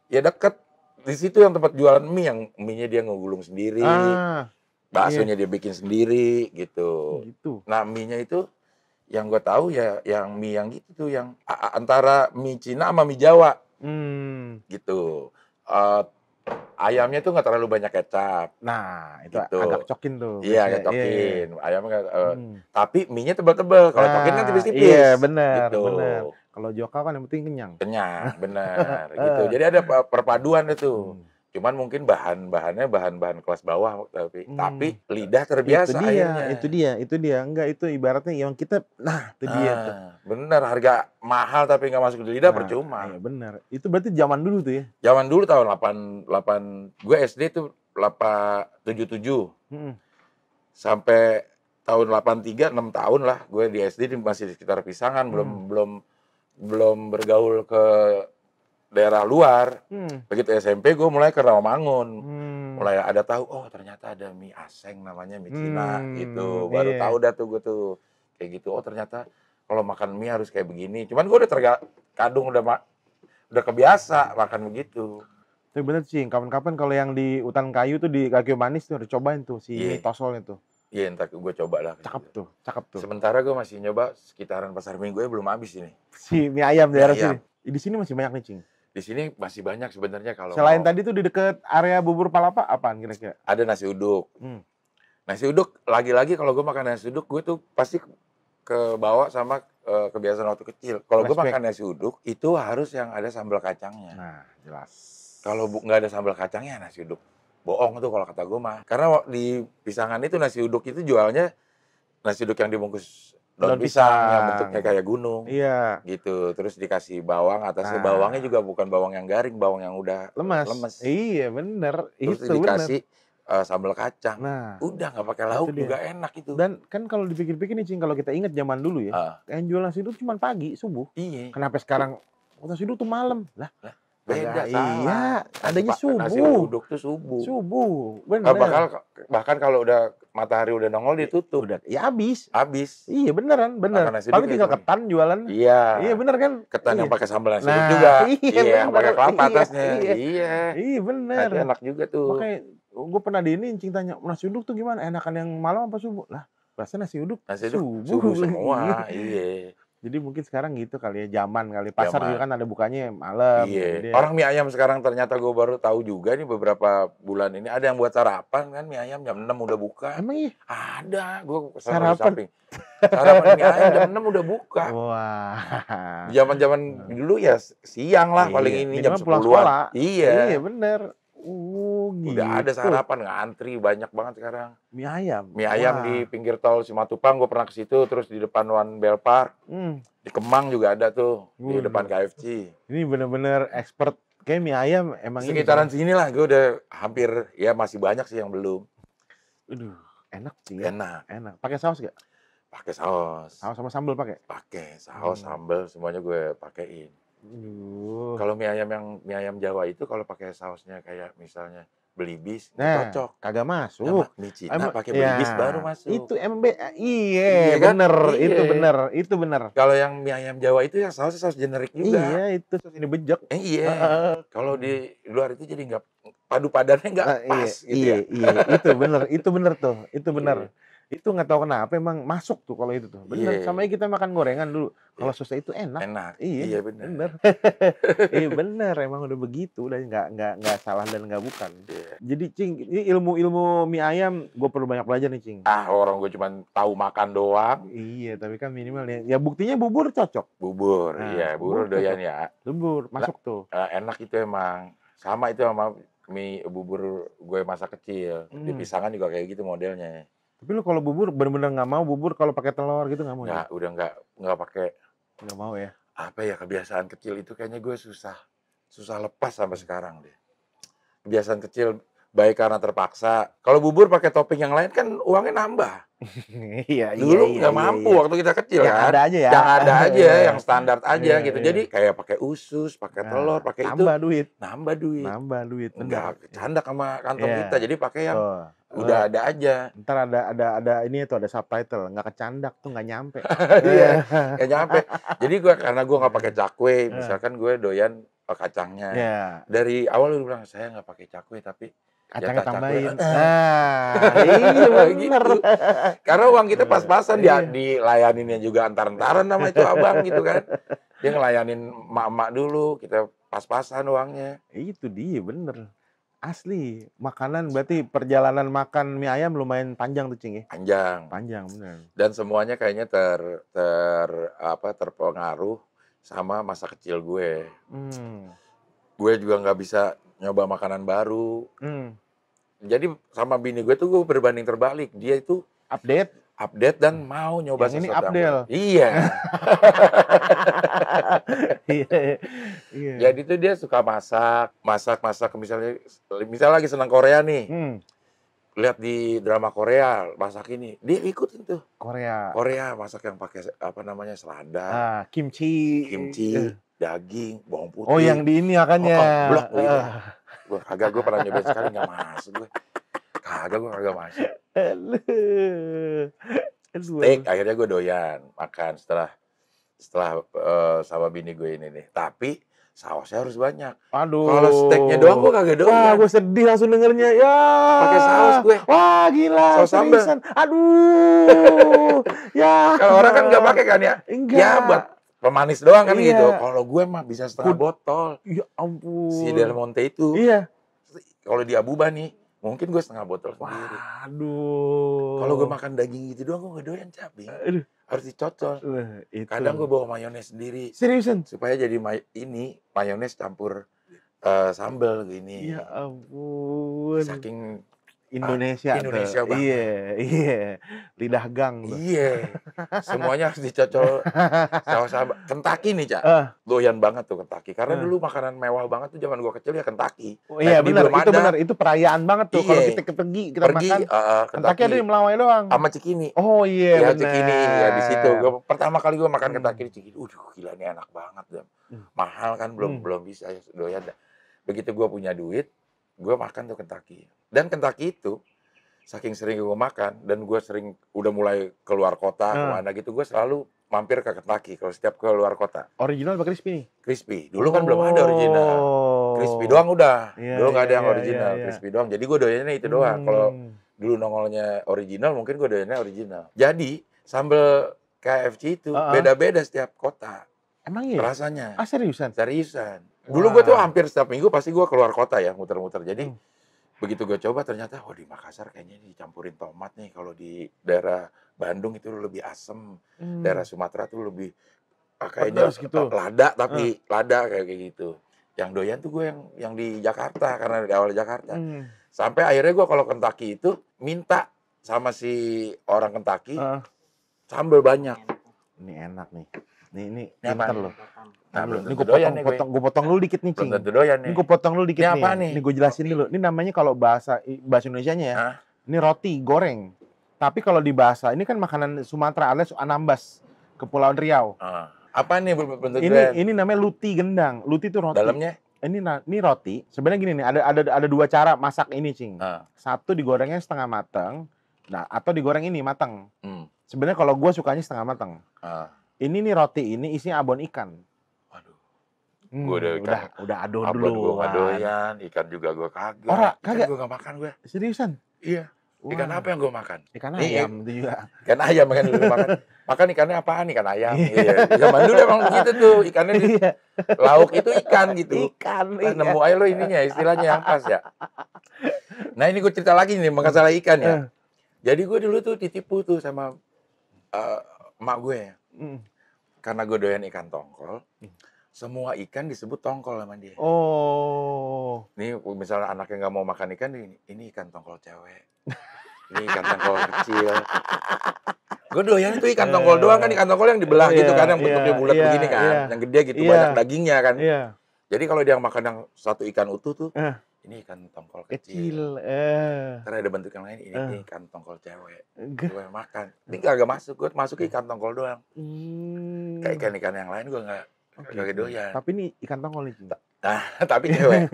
[SPEAKER 2] ya deket. Di situ yang tempat jualan mie, yang mie-nya dia ngegulung sendiri, baksonya dia bikin sendiri gitu. Nah mie-nya itu yang gue tahu ya yang mie yang gitu tuh yang antara mie Cina sama mie Jawa gitu. Ayamnya tuh nggak terlalu banyak kecap.
[SPEAKER 1] Nah itu
[SPEAKER 2] gitu.
[SPEAKER 1] agak cokin tuh.
[SPEAKER 2] Iya agak cokin. Ayamnya tapi mie-nya tebal-tebal. Kalau cokin kan tipis-tipis.
[SPEAKER 1] Iya benar.
[SPEAKER 2] Gitu.
[SPEAKER 1] Benar. Kalau joka kan yang penting kenyang.
[SPEAKER 2] Kenyang, benar. Gitu. Jadi ada perpaduan itu. Cuman mungkin bahan-bahannya bahan-bahan kelas bawah tapi lidah terbiasa akhirnya.
[SPEAKER 1] Itu dia. Enggak, itu ibaratnya yang kita itu dia tuh.
[SPEAKER 2] Bener, harga mahal tapi nggak masuk di lidah percuma.
[SPEAKER 1] Iya benar. Itu berarti zaman dulu tuh ya.
[SPEAKER 2] Zaman dulu tahun 88 gue SD tuh 77. Sampai tahun 83 6 tahun lah gue di SD masih di sekitar Pisangan, belum bergaul ke daerah luar. Begitu SMP gue mulai ke Rawamangun. Mulai ada tahu, oh ternyata ada mie aseng namanya mie Cina gitu. Baru tahu dah tuh gue tuh kayak gitu. Oh ternyata kalau makan mie harus kayak begini. Cuman gue udah terkadung udah kebiasa makan begitu.
[SPEAKER 1] Tapi bener sih, kapan-kapan kalau yang di Hutan Kayu tuh di Kaki Manis tuh harus cobain tuh si mie tosolnya tuh.
[SPEAKER 2] Iya, entar gue coba lah.
[SPEAKER 1] Cakep tuh.
[SPEAKER 2] Sementara gue masih nyoba sekitaran Pasar Minggu belum habis ini.
[SPEAKER 1] Si mie ayam daerah sini. Di sini masih banyak nih Cing.
[SPEAKER 2] Di sini masih banyak sebenarnya kalau
[SPEAKER 1] selain tadi tuh di dekat area bubur Palapa apaan kira-kira?
[SPEAKER 2] Ada nasi uduk. Nasi uduk lagi-lagi kalau gue makan nasi uduk gue tuh pasti ke bawah sama kebiasaan waktu kecil. Kalau gue makan nasi uduk itu harus yang ada sambal kacangnya.
[SPEAKER 1] Nah, jelas.
[SPEAKER 2] Kalau nggak ada sambal kacangnya nasi uduk bohong tuh kalau kata gue mah. Karena di Pisangan itu nasi uduk itu jualnya nasi uduk yang dibungkus daun pisang yang bentuknya kayak gunung.
[SPEAKER 1] Iya.
[SPEAKER 2] Gitu. Terus dikasih bawang, atasnya bawangnya juga bukan bawang yang garing, bawang yang udah lemes.
[SPEAKER 1] Iya, bener.
[SPEAKER 2] Terus dikasih sambal kacang. Nah, udah nggak pakai lauk juga enak itu.
[SPEAKER 1] Dan kan kalau dipikir-pikir nih Cing, kalau kita ingat zaman dulu ya, yang jual nasi uduk cuma pagi, subuh.
[SPEAKER 2] Iya.
[SPEAKER 1] Kenapa sekarang nasi uduk tuh malam? Lah.
[SPEAKER 2] Beda,
[SPEAKER 1] iya, adanya subuh.
[SPEAKER 2] Nasi uduk tuh subuh.
[SPEAKER 1] Subuh, bener.
[SPEAKER 2] Bahkan kalau udah matahari udah nongol ditutup.
[SPEAKER 1] Udah, ya habis.
[SPEAKER 2] Iya
[SPEAKER 1] beneran. Paling tinggal ketan jualan.
[SPEAKER 2] Iya
[SPEAKER 1] bener kan?
[SPEAKER 2] Ketan yang pakai sambal nasi uduk juga. Iya, yang pakai kelapa atasnya. Iya.
[SPEAKER 1] Iya bener.
[SPEAKER 2] Itu enak juga tuh.
[SPEAKER 1] Makanya gue pernah di ini, Cing tanya, nasi uduk tuh gimana? Enakan yang malam apa subuh? Lah, rasanya nasi uduk
[SPEAKER 2] subuh semua, iya.
[SPEAKER 1] Jadi mungkin sekarang gitu kali ya, zaman kali. Pasar juga kan ada bukanya malam.
[SPEAKER 2] Iya.
[SPEAKER 1] Jadi
[SPEAKER 2] Orang mie ayam sekarang ternyata gue baru tahu juga nih beberapa bulan ini ada yang buat sarapan kan mie ayam jam 6 udah buka.
[SPEAKER 1] emang iya?
[SPEAKER 2] Ada, gue
[SPEAKER 1] Sarapan?
[SPEAKER 2] Sarapan mie ayam jam 6 udah buka.
[SPEAKER 1] Wah.
[SPEAKER 2] Zaman-zaman dulu ya siang lah paling ini jam
[SPEAKER 1] minimal pulang
[SPEAKER 2] 10-an.
[SPEAKER 1] sekolah.
[SPEAKER 2] Iya.
[SPEAKER 1] Iya bener. Gitu.
[SPEAKER 2] Udah ada sarapan, ngantri banyak banget sekarang.
[SPEAKER 1] Mie ayam?
[SPEAKER 2] Mie ayam di pinggir tol Simatupang, gue pernah ke situ, terus di depan One Bell Park. Di Kemang juga ada tuh, di depan KFC.
[SPEAKER 1] Ini bener-bener expert. Kayak mie ayam emang
[SPEAKER 2] sekitaran sini lah, gue udah hampir, ya masih banyak sih yang belum.
[SPEAKER 1] Aduh, enak sih.
[SPEAKER 2] Enak.
[SPEAKER 1] Enak. Pakai saus gak?
[SPEAKER 2] Pakai saus.
[SPEAKER 1] Saus sama sambal pakai?
[SPEAKER 2] Pakai saus, sambal, semuanya gue pakein. Kalau mie ayam Jawa itu kalau pakai sausnya kayak misalnya Belibis, cocok.
[SPEAKER 1] Kagak masuk.
[SPEAKER 2] Mie Cina pakai Belibis baru masuk.
[SPEAKER 1] Itu iya kan? Bener. Iya. Itu bener.
[SPEAKER 2] Kalau yang mie ayam Jawa itu yang sausnya saus generik juga.
[SPEAKER 1] Iya, itu saus ini bejek.
[SPEAKER 2] Iya. Kalau di luar itu jadi nggak padu padannya nggak pas gitu ya.
[SPEAKER 1] Iya, itu bener tuh. Itu bener. Itu nggak tahu kenapa emang masuk tuh kalau itu tuh. Bener. Sama kita makan gorengan dulu. Kalau sosnya itu enak. Iya bener. Iya bener. Emang udah begitu. Udah nggak salah dan nggak bukan. Jadi Cing, ini ilmu mie ayam gue perlu banyak belajar nih Cing.
[SPEAKER 2] Orang gue cuma tahu makan doang.
[SPEAKER 1] Iya, tapi kan minimal ya buktinya bubur cocok.
[SPEAKER 2] Bubur, iya bubur doyan ya.
[SPEAKER 1] Bubur masuk tuh.
[SPEAKER 2] Enak itu emang. Sama itu sama mie bubur gue masa kecil. Di Pisangan juga kayak gitu modelnya.
[SPEAKER 1] Tapi lu kalau bubur bener-bener nggak mau bubur kalau pakai telur gitu nggak mau?
[SPEAKER 2] Nggak, udah nggak pakai.
[SPEAKER 1] Nggak mau ya?
[SPEAKER 2] Apa ya, kebiasaan kecil itu kayaknya gue susah lepas sampai sekarang deh. Kebiasaan kecil baik karena terpaksa. Kalau bubur pakai topping yang lain kan uangnya nambah. Dulu nggak mampu waktu kita kecil kan.
[SPEAKER 1] Ada aja ya.
[SPEAKER 2] Yang ada aja, yang standar aja gitu. Jadi kayak pakai usus, pakai telur, pakai itu. Nambah duit. Enggak canda sama kantong kita. Jadi pakai yang udah ada aja.
[SPEAKER 1] Ntar ada ini tuh, ada subtitle, nggak kecandak tuh, nggak nyampe.
[SPEAKER 2] Iya, nggak nyampe. Jadi karena gue nggak pakai cakwe, misalkan gue doyan kacangnya. Dari awal lu bilang saya nggak pakai cakwe tapi
[SPEAKER 1] kacangnya tambahin.
[SPEAKER 2] Iya bener. Karena uang kita pas-pasan, dilayaninnya juga antar-antaran sama itu abang gitu kan. Dia ngelayanin emak-emak dulu, kita pas-pasan uangnya.
[SPEAKER 1] Itu dia bener. Asli, makanan berarti perjalanan makan mie ayam lumayan panjang tuh Cing ya? Panjang bener.
[SPEAKER 2] Dan semuanya kayaknya terpengaruh sama masa kecil gue. Gue juga nggak bisa nyoba makanan baru. Jadi sama bini gue tuh gue berbanding terbalik. Dia itu update dan mau nyoba
[SPEAKER 1] sesuatu. Ini
[SPEAKER 2] Abdel. Iya. Jadi tuh dia suka masak misalnya lagi senang Korea nih. Lihat di drama Korea masak ini, dia ikutin tuh. Korea masak yang pakai selada. Kimchi, daging, bawang putih.
[SPEAKER 1] Oh, yang di ini akannya.
[SPEAKER 2] Blok gue pernah nyobain sekali nggak masuk gue. Kagak masuk. Steak akhirnya gue doyan makan setelah sama bini gue ini nih. Tapi sausnya harus banyak.
[SPEAKER 1] Aduh.
[SPEAKER 2] Kalau steaknya doang gue kagak doyan.
[SPEAKER 1] Wah, gue sedih langsung dengernya. Ya.
[SPEAKER 2] Pakai saus gue.
[SPEAKER 1] Wah, gila.
[SPEAKER 2] Saus sambal.
[SPEAKER 1] Aduh. Ya.
[SPEAKER 2] Kalau orang kan nggak pakai kan ya?
[SPEAKER 1] Enggak.
[SPEAKER 2] Ya buat pemanis doang kan gitu. Kalau gue mah bisa setengah botol.
[SPEAKER 1] Ya ampun.
[SPEAKER 2] Si Del Monte itu.
[SPEAKER 1] Iya.
[SPEAKER 2] Kalau di Abuba nih, mungkin gue setengah botol sendiri.
[SPEAKER 1] Waduh.
[SPEAKER 2] Kalau gue makan daging gitu doang, gue nggak doyan cabai. Harus dicocol. Kadang gue bawa mayones sendiri.
[SPEAKER 1] Seriusan?
[SPEAKER 2] Supaya jadi mayones campur sambal gini.
[SPEAKER 1] Ya ampun.
[SPEAKER 2] Saking
[SPEAKER 1] Indonesia
[SPEAKER 2] banget.
[SPEAKER 1] Iya. Lidah gang.
[SPEAKER 2] Iya. Semuanya harus dicocol. Saus-saus. Kentucky nih, Cak. Doyan banget tuh Kentucky. Karena dulu makanan mewah banget tuh zaman gua kecil ya Kentucky.
[SPEAKER 1] Oh, iya benar, itu benar. Itu perayaan banget tuh. Kalau kita kita makan. Kentucky ada di Melawai doang.
[SPEAKER 2] Sama Cikini.
[SPEAKER 1] Oh iya,
[SPEAKER 2] benar. Cikini ya di situ. Pertama kali gua makan Kentucky di Cikini. Gila ini enak banget. Mahal kan belum bisa doyan. Begitu gua punya duit, gue makan tuh Kentucky. Dan Kentucky itu, saking sering gue makan, dan gue sering udah mulai keluar kota, kemana gitu, gue selalu mampir ke Kentucky kalau setiap keluar kota.
[SPEAKER 1] Original apa crispy nih?
[SPEAKER 2] Crispy. Dulu kan belum ada original. Crispy doang udah.
[SPEAKER 1] Iya,
[SPEAKER 2] Dulu nggak ada
[SPEAKER 1] iya,
[SPEAKER 2] yang
[SPEAKER 1] iya,
[SPEAKER 2] original,
[SPEAKER 1] iya.
[SPEAKER 2] crispy doang. Jadi gue doyannya itu doang. Kalau dulu nongolnya original, mungkin gue doyannya original. Jadi sambal KFC itu beda-beda setiap kota.
[SPEAKER 1] Emang iya?
[SPEAKER 2] Rasanya.
[SPEAKER 1] Ah, seriusan?
[SPEAKER 2] Seriusan. Dulu gue tuh hampir setiap minggu pasti gue keluar kota ya, muter-muter. Jadi begitu gue coba ternyata, di Makassar kayaknya dicampurin tomat nih. Kalau di daerah Bandung itu lebih asem. Daerah Sumatera tuh lebih kayaknya
[SPEAKER 1] gitu.
[SPEAKER 2] lada, tapi lada kayak gitu. Yang doyan tuh gue yang di Jakarta, karena di awal Jakarta. Sampai akhirnya gue kalau Kentucky itu minta sama si orang Kentucky sambal banyak.
[SPEAKER 1] Ini enak nih. Ini pinter loh.
[SPEAKER 2] Nah, belum
[SPEAKER 1] ini
[SPEAKER 2] tentu doyan nih
[SPEAKER 1] gue potong dulu dikit nih, Cing.
[SPEAKER 2] Belum tentu doyan nih.
[SPEAKER 1] Ini gue potong dulu dikit
[SPEAKER 2] Ini apa nih?
[SPEAKER 1] Ini gue jelasin dulu. Ini namanya kalau bahasa Indonesianya ya. Ini roti goreng. Tapi kalau di bahasa, ini kan makanan Sumatera alias Anambas, Kepulauan Riau.
[SPEAKER 2] Apa nih bentuk doyan?
[SPEAKER 1] Ini namanya luti gendang. Luti itu roti.
[SPEAKER 2] Dalamnya?
[SPEAKER 1] Ini roti. Sebenarnya gini nih, ada dua cara masak ini, Cing. Satu digorengnya setengah matang, nah atau digoreng ini matang. Sebenarnya kalau gue sukanya setengah matang. Ini nih roti ini isinya abon ikan.
[SPEAKER 2] Waduh. Gue
[SPEAKER 1] udah adon
[SPEAKER 2] abon
[SPEAKER 1] dulu.
[SPEAKER 2] Gue nggak doyan, ikan juga gue kagak.
[SPEAKER 1] Kagak?
[SPEAKER 2] Gue nggak makan gue.
[SPEAKER 1] Seriusan?
[SPEAKER 2] Iya. Ikan apa yang gue makan?
[SPEAKER 1] Ikan ayam itu juga.
[SPEAKER 2] Ikan ayam kan dulu makan. Makan ikannya apaan? Ikan ayam. Iya. Zaman dulu emang begitu tuh. Ikannya di lauk itu ikan gitu.
[SPEAKER 1] Ikan.
[SPEAKER 2] Nemu aja lo ininya, istilahnya yang pas ya. Nah ini gue cerita lagi nih masalah ikan ya. Jadi gue dulu tuh ditipu tuh sama emak gue. Karena gue doyan ikan tongkol. Semua ikan disebut tongkol sama dia.
[SPEAKER 1] Oh.
[SPEAKER 2] Nih misalnya anaknya nggak mau makan ikan, ini ikan tongkol cewek. Ini ikan tongkol kecil. Gue doyan itu ikan tongkol doang kan, ikan tongkol yang dibelah gitu kan, yang bentuknya bulat begini kan, yang gede gitu, banyak dagingnya kan. Jadi kalau dia makan yang satu ikan utuh tuh, ini ikan tongkol kecil. Karena ada bentuk yang lain, ini ikan tongkol cewek. Gue makan. Ini kagak masuk, gue masuk ikan tongkol doang. Kayak ikan-ikan yang lain gue nggak doyan.
[SPEAKER 1] Tapi ini ikan tongkol nih.
[SPEAKER 2] Nah, tapi cewek.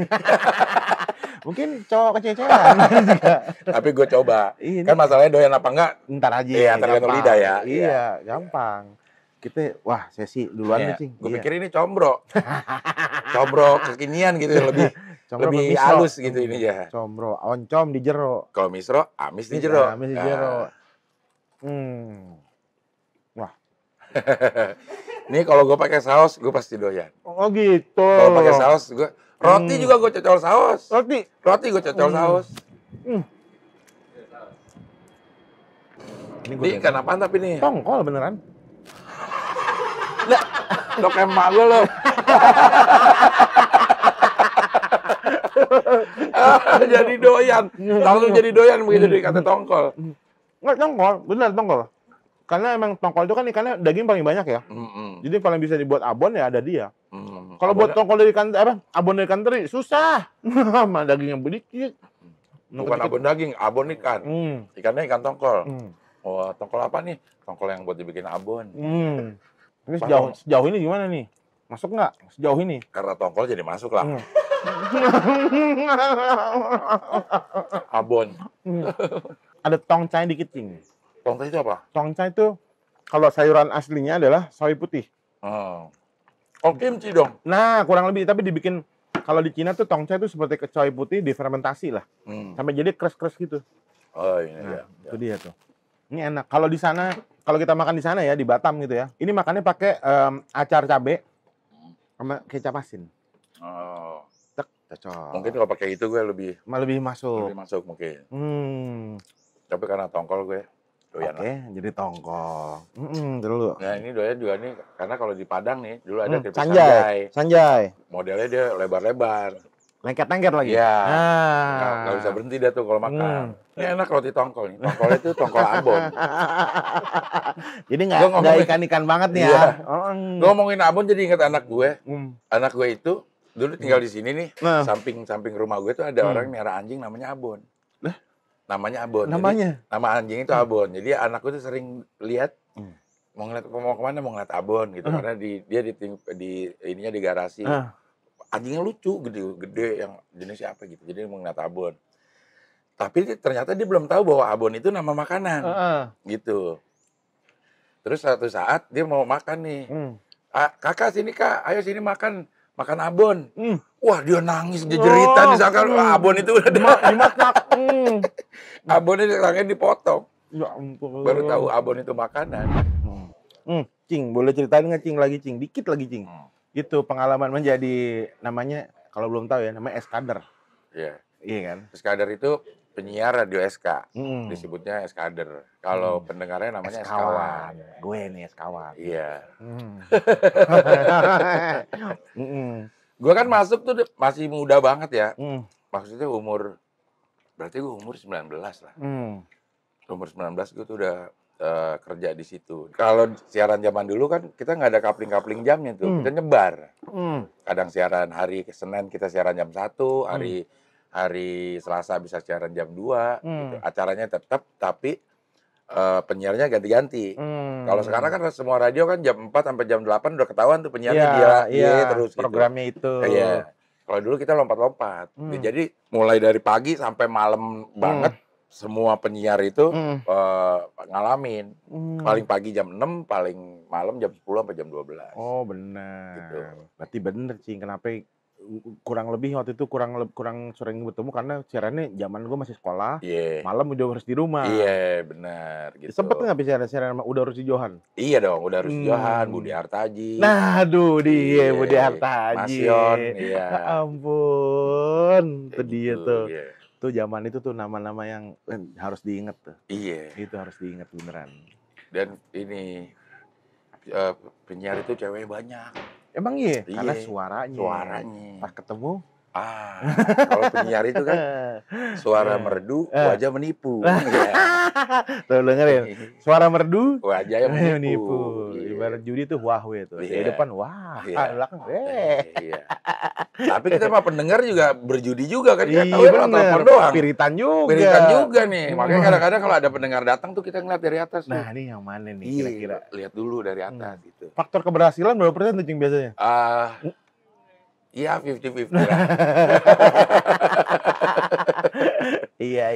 [SPEAKER 1] Mungkin cowok kececeran.
[SPEAKER 2] Tapi gue coba. Kan masalahnya doyan apa enggak?
[SPEAKER 1] Ntar aja.
[SPEAKER 2] Iya, tergantung lidah ya.
[SPEAKER 1] Iya, gampang. Kita, sesi duluan nih, Cing.
[SPEAKER 2] Gue pikir ini combro. Combro kekinian gitu, lebih halus gitu ini ya.
[SPEAKER 1] Combro, oncom di jero.
[SPEAKER 2] Kalau misro, amis di jero.
[SPEAKER 1] Amis di jero. Wah.
[SPEAKER 2] Nih kalau gue pakai saus, gue pasti doyan.
[SPEAKER 1] Oh gitu.
[SPEAKER 2] Kalau pakai saus, gue roti juga gue cocol saus. Roti gue cocol saus. Ini ikan apaan tapi nih?
[SPEAKER 1] Tongkol beneran.
[SPEAKER 2] Dok emak gue loh. Jadi doyan. Langsung jadi doyan begitu dikata tongkol.
[SPEAKER 1] Enggak tongkol, bener tongkol. Karena emang tongkol itu kan ikannya daging paling banyak ya. Jadi paling bisa dibuat abon ya ada dia. Kalau buat tongkol dari ikan abon dari ikan teri susah. Sama dagingnya sedikit.
[SPEAKER 2] Bukan abon daging, abon ikan. Ikannya ikan tongkol. Oh, tongkol apa nih? Tongkol yang buat dibikin abon.
[SPEAKER 1] Ini sejauh ini gimana nih? Masuk nggak sejauh ini?
[SPEAKER 2] Karena tongkol jadi masuk lah. Abon.
[SPEAKER 1] Ada tongcai dikit, Cing.
[SPEAKER 2] Tongcai itu apa?
[SPEAKER 1] Tongcai itu kalau sayuran aslinya adalah sawi putih.
[SPEAKER 2] Oh, kimchi dong.
[SPEAKER 1] Nah, kurang lebih tapi dibikin kalau di Cina tuh tongcai itu seperti sawi putih difermentasi lah. Sampai jadi kres-kres gitu.
[SPEAKER 2] Oh, ini
[SPEAKER 1] itu dia tuh. Ini enak. Kalau di sana, kalau kita makan di sana ya di Batam gitu ya. Ini makannya pakai acar cabe sama kecap asin.
[SPEAKER 2] Oh.
[SPEAKER 1] Cocok.
[SPEAKER 2] Mungkin kalau pakai itu gue lebih
[SPEAKER 1] masuk.
[SPEAKER 2] Lebih masuk mungkin. Tapi karena tongkol gue doyan lah.
[SPEAKER 1] Jadi tongkol. Dulu.
[SPEAKER 2] Nah ini doyan juga nih, karena kalau di Padang nih, dulu ada keripik
[SPEAKER 1] sanjay.
[SPEAKER 2] Modelnya dia lebar-lebar.
[SPEAKER 1] Lengket-lengket lagi?
[SPEAKER 2] Iya. Nggak bisa berhenti dia tuh kalau makan. Ini enak roti tongkol nih. Tongkolnya itu tongkol abon.
[SPEAKER 1] Jadi nggak ikan-ikan banget nih ya?
[SPEAKER 2] Ngomongin abon jadi ingat anak gue. Anak gue itu dulu tinggal di sini nih, samping rumah gue tuh ada orang miara anjing namanya Abon. Namanya Abon.
[SPEAKER 1] Namanya?
[SPEAKER 2] Jadi, nama anjing itu Abon. Jadi anakku tuh sering lihat mau kemana mau ngeliat Abon gitu, karena dia di ininya di garasi. Anjingnya lucu, gede yang jenisnya apa gitu. Jadi mau ngeliat Abon. Tapi ternyata dia belum tahu bahwa Abon itu nama makanan. Gitu. Terus suatu saat dia mau makan nih. Kakak sini Kak, ayo sini makan makan abon. Wah, dia nangis, dia jeritan, misalkan abon itu udah
[SPEAKER 1] dimasak.
[SPEAKER 2] Abonnya tangannya dipotong.
[SPEAKER 1] Ya ampun.
[SPEAKER 2] Baru tahu abon itu makanan.
[SPEAKER 1] Cing, boleh ceritain nggak Cing lagi Cing? Dikit lagi Cing. Itu pengalaman menjadi namanya, kalau belum tahu ya, namanya eskader.
[SPEAKER 2] Iya.
[SPEAKER 1] Iya kan?
[SPEAKER 2] Eskader itu penyiar radio SK. Disebutnya eskader. Kalau pendengarnya namanya eskawan.
[SPEAKER 1] Gue nih eskawan.
[SPEAKER 2] Iya. Gue kan masuk tuh masih muda banget ya. Maksudnya berarti gue umur 19 lah. Umur 19 gue tuh udah kerja di situ. Kalau siaran zaman dulu kan kita nggak ada kapling-kapling jamnya tuh, kita nyebar. Kadang siaran hari Senin kita siaran jam 1, hari Selasa bisa siaran jam 2, gitu. Acaranya tetap, tapi penyiarnya ganti-ganti. Kalau sekarang kan semua radio kan jam 4 sampai jam 8 udah ketahuan tuh penyiarnya dia terus
[SPEAKER 1] programnya
[SPEAKER 2] gitu.
[SPEAKER 1] itu.
[SPEAKER 2] Iya. Kalau dulu kita lompat-lompat. Jadi mulai dari pagi sampai malam banget semua penyiar itu ngalamin. Paling pagi jam 6, paling malam jam 10 sampai jam 12.
[SPEAKER 1] Oh, benar.
[SPEAKER 2] Gitu.
[SPEAKER 1] Berarti bener Cing, kenapa kurang lebih waktu itu kurang sering bertemu karena siarannya zaman gue masih sekolah, malam udah harus di rumah.
[SPEAKER 2] Iya, benar gitu.
[SPEAKER 1] Sempet nggak bisa siaran udah harus di Johan?
[SPEAKER 2] Iya dong, udah harus Johan, Budi Hartaji.
[SPEAKER 1] Nah, aduh dia Budi Hartaji.
[SPEAKER 2] Mas Yon, iya.
[SPEAKER 1] Ya ampun, itu dia
[SPEAKER 2] gitu,
[SPEAKER 1] tuh.
[SPEAKER 2] Iya.
[SPEAKER 1] Tuh zaman itu tuh nama-nama yang harus diinget tuh.
[SPEAKER 2] Iya.
[SPEAKER 1] Itu harus diinget beneran.
[SPEAKER 2] Dan ini penyiar itu cewek banyak.
[SPEAKER 1] Emang iya? Karena suaranya. Pas ketemu.
[SPEAKER 2] Kalau penyiar itu kan suara merdu, wajah menipu.
[SPEAKER 1] Tuh dengerin. Suara merdu,
[SPEAKER 2] wajah menipu.
[SPEAKER 1] Ibarat judi tuh wahwe tuh. Di depan wah, belakang
[SPEAKER 2] Iya. Tapi kita mah pendengar juga berjudi juga kan. Kita tahu
[SPEAKER 1] ya
[SPEAKER 2] telepon doang.
[SPEAKER 1] Piritan
[SPEAKER 2] juga nih. Makanya kadang-kadang kalau ada pendengar datang tuh kita ngeliat dari atas.
[SPEAKER 1] Nah, ini yang mana nih kira-kira?
[SPEAKER 2] Lihat dulu dari atas gitu.
[SPEAKER 1] Faktor keberhasilan berapa persen tuh Cing biasanya?
[SPEAKER 2] Iya, 50-50 lah.
[SPEAKER 1] Iya.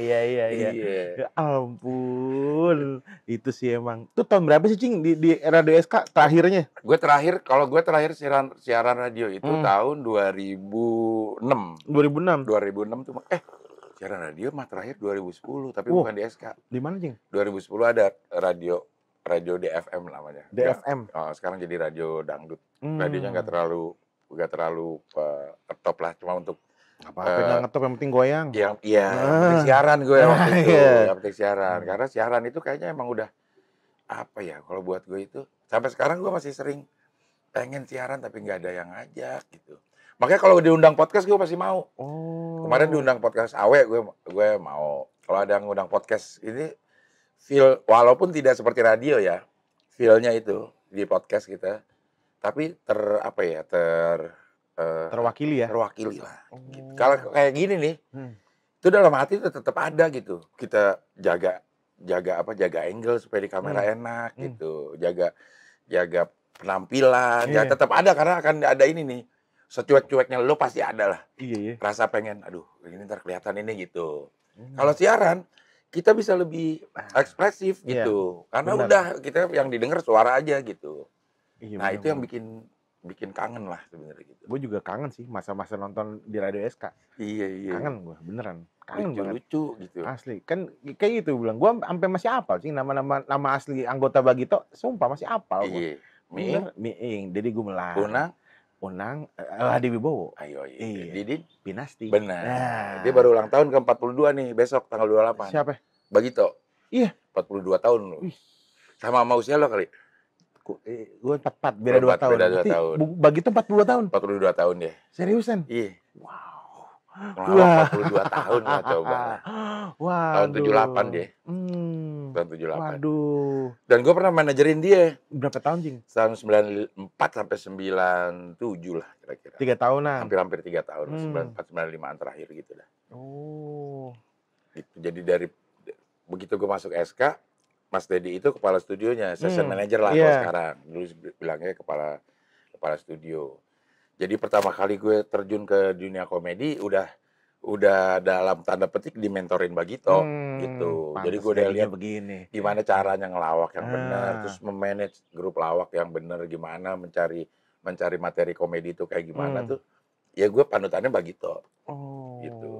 [SPEAKER 1] Ya ampun. Itu sih emang. Itu tahun berapa sih Cing di Radio SK terakhirnya?
[SPEAKER 2] Kalau gue terakhir siaran radio itu tahun 2006. 2006 tuh. Siaran radio mah terakhir 2010 tapi bukan di SK.
[SPEAKER 1] Di mana Cing?
[SPEAKER 2] 2010 ada radio DFM namanya.
[SPEAKER 1] DFM.
[SPEAKER 2] Sekarang jadi radio dangdut. Radionya nggak terlalu top lah, cuma untuk
[SPEAKER 1] nggak ngetop, yang penting goyang.
[SPEAKER 2] Yang penting siaran gue waktu itu. Yang penting siaran. Karena siaran itu kayaknya emang udah apa ya, kalau buat gue itu sampai sekarang gue masih sering pengen siaran tapi nggak ada yang ngajak gitu. Makanya kalau diundang podcast gue pasti mau. Kemarin diundang podcast Awe gue mau. Kalau ada yang ngundang podcast ini feel walaupun tidak seperti radio ya, feel-nya itu di podcast kita. Tapi
[SPEAKER 1] terwakili ya?
[SPEAKER 2] Terwakili lah. Gitu. Kalau kayak gini nih, itu dalam hati itu tetap ada gitu. Kita jaga angle supaya di kamera enak gitu. Jaga penampilan, ya tetap ada karena akan ada ini nih. Secuek-cueknya lo pasti ada lah. Iya. Rasa pengen, aduh ini ntar kelihatan ini gitu. Kalau siaran, kita bisa lebih ekspresif gitu. Karena udah kita yang didengar suara aja gitu. Nah itu yang bikin kangen lah sebenarnya gitu. Gue juga kangen sih masa-masa nonton di Radio SK. Iya. Kangen gue beneran. Kangen lucu gitu. Asli kan kayak gitu bilang. Gue sampai masih hafal sih nama asli anggota Bagito. Sumpah masih hafal gue. Miing. Dedi Gumelar. Unang Hadi Wibowo. Ayo. Didin Pinasti. Benar. Dia baru ulang tahun ke-42 nih besok tanggal 28. Siapa? Bagito. Iya. 42 tahun loh. Sama usia lo kali. Gue 44, beda 2 tahun. Beda 2 tahun. Bagito 42 tahun? 42 tahun ya. Seriusan? Iya. Wow. Melawak 42 tahun lah coba. Wah. Tahun 78 dia. Tahun 78. Waduh. Dan gue pernah manajerin dia. Berapa tahun, Jing? Tahun 94 sampai 97 lah kira-kira. 3 tahunan? Hampir 3 tahun. 94, 95 terakhir gitu dah. Oh. Gitu. Jadi dari begitu gue masuk SK, Mas Dedi itu kepala studionya, session manager lah kalau sekarang. Dulu bilangnya kepala studio. Jadi pertama kali gue terjun ke dunia komedi udah dalam tanda petik dimentorin Bagito gitu. Jadi gue udah lihat gimana caranya ngelawak yang benar, terus memanage grup lawak yang benar, gimana mencari mencari materi komedi itu kayak gimana tuh, ya gue panutannya Bagito. Gitu.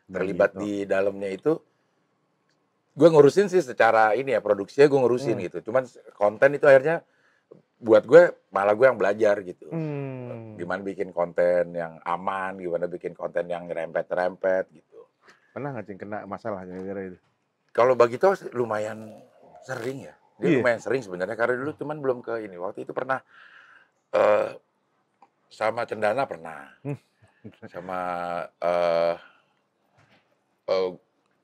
[SPEAKER 2] Terlibat di dalamnya itu, gue ngurusin sih secara ini ya, produksinya gue ngurusin gitu. Cuman konten itu akhirnya buat gue, malah gue yang belajar gitu. Gimana bikin konten yang aman, gimana bikin konten yang rempet-rempet gitu.
[SPEAKER 1] Pernah nggak Cing kena masalah gara-gara itu?
[SPEAKER 2] Kalau Bagito lumayan sering ya. Dia lumayan sering sebenarnya, karena dulu cuman belum ke ini. Waktu itu pernah sama Cendana pernah. Sama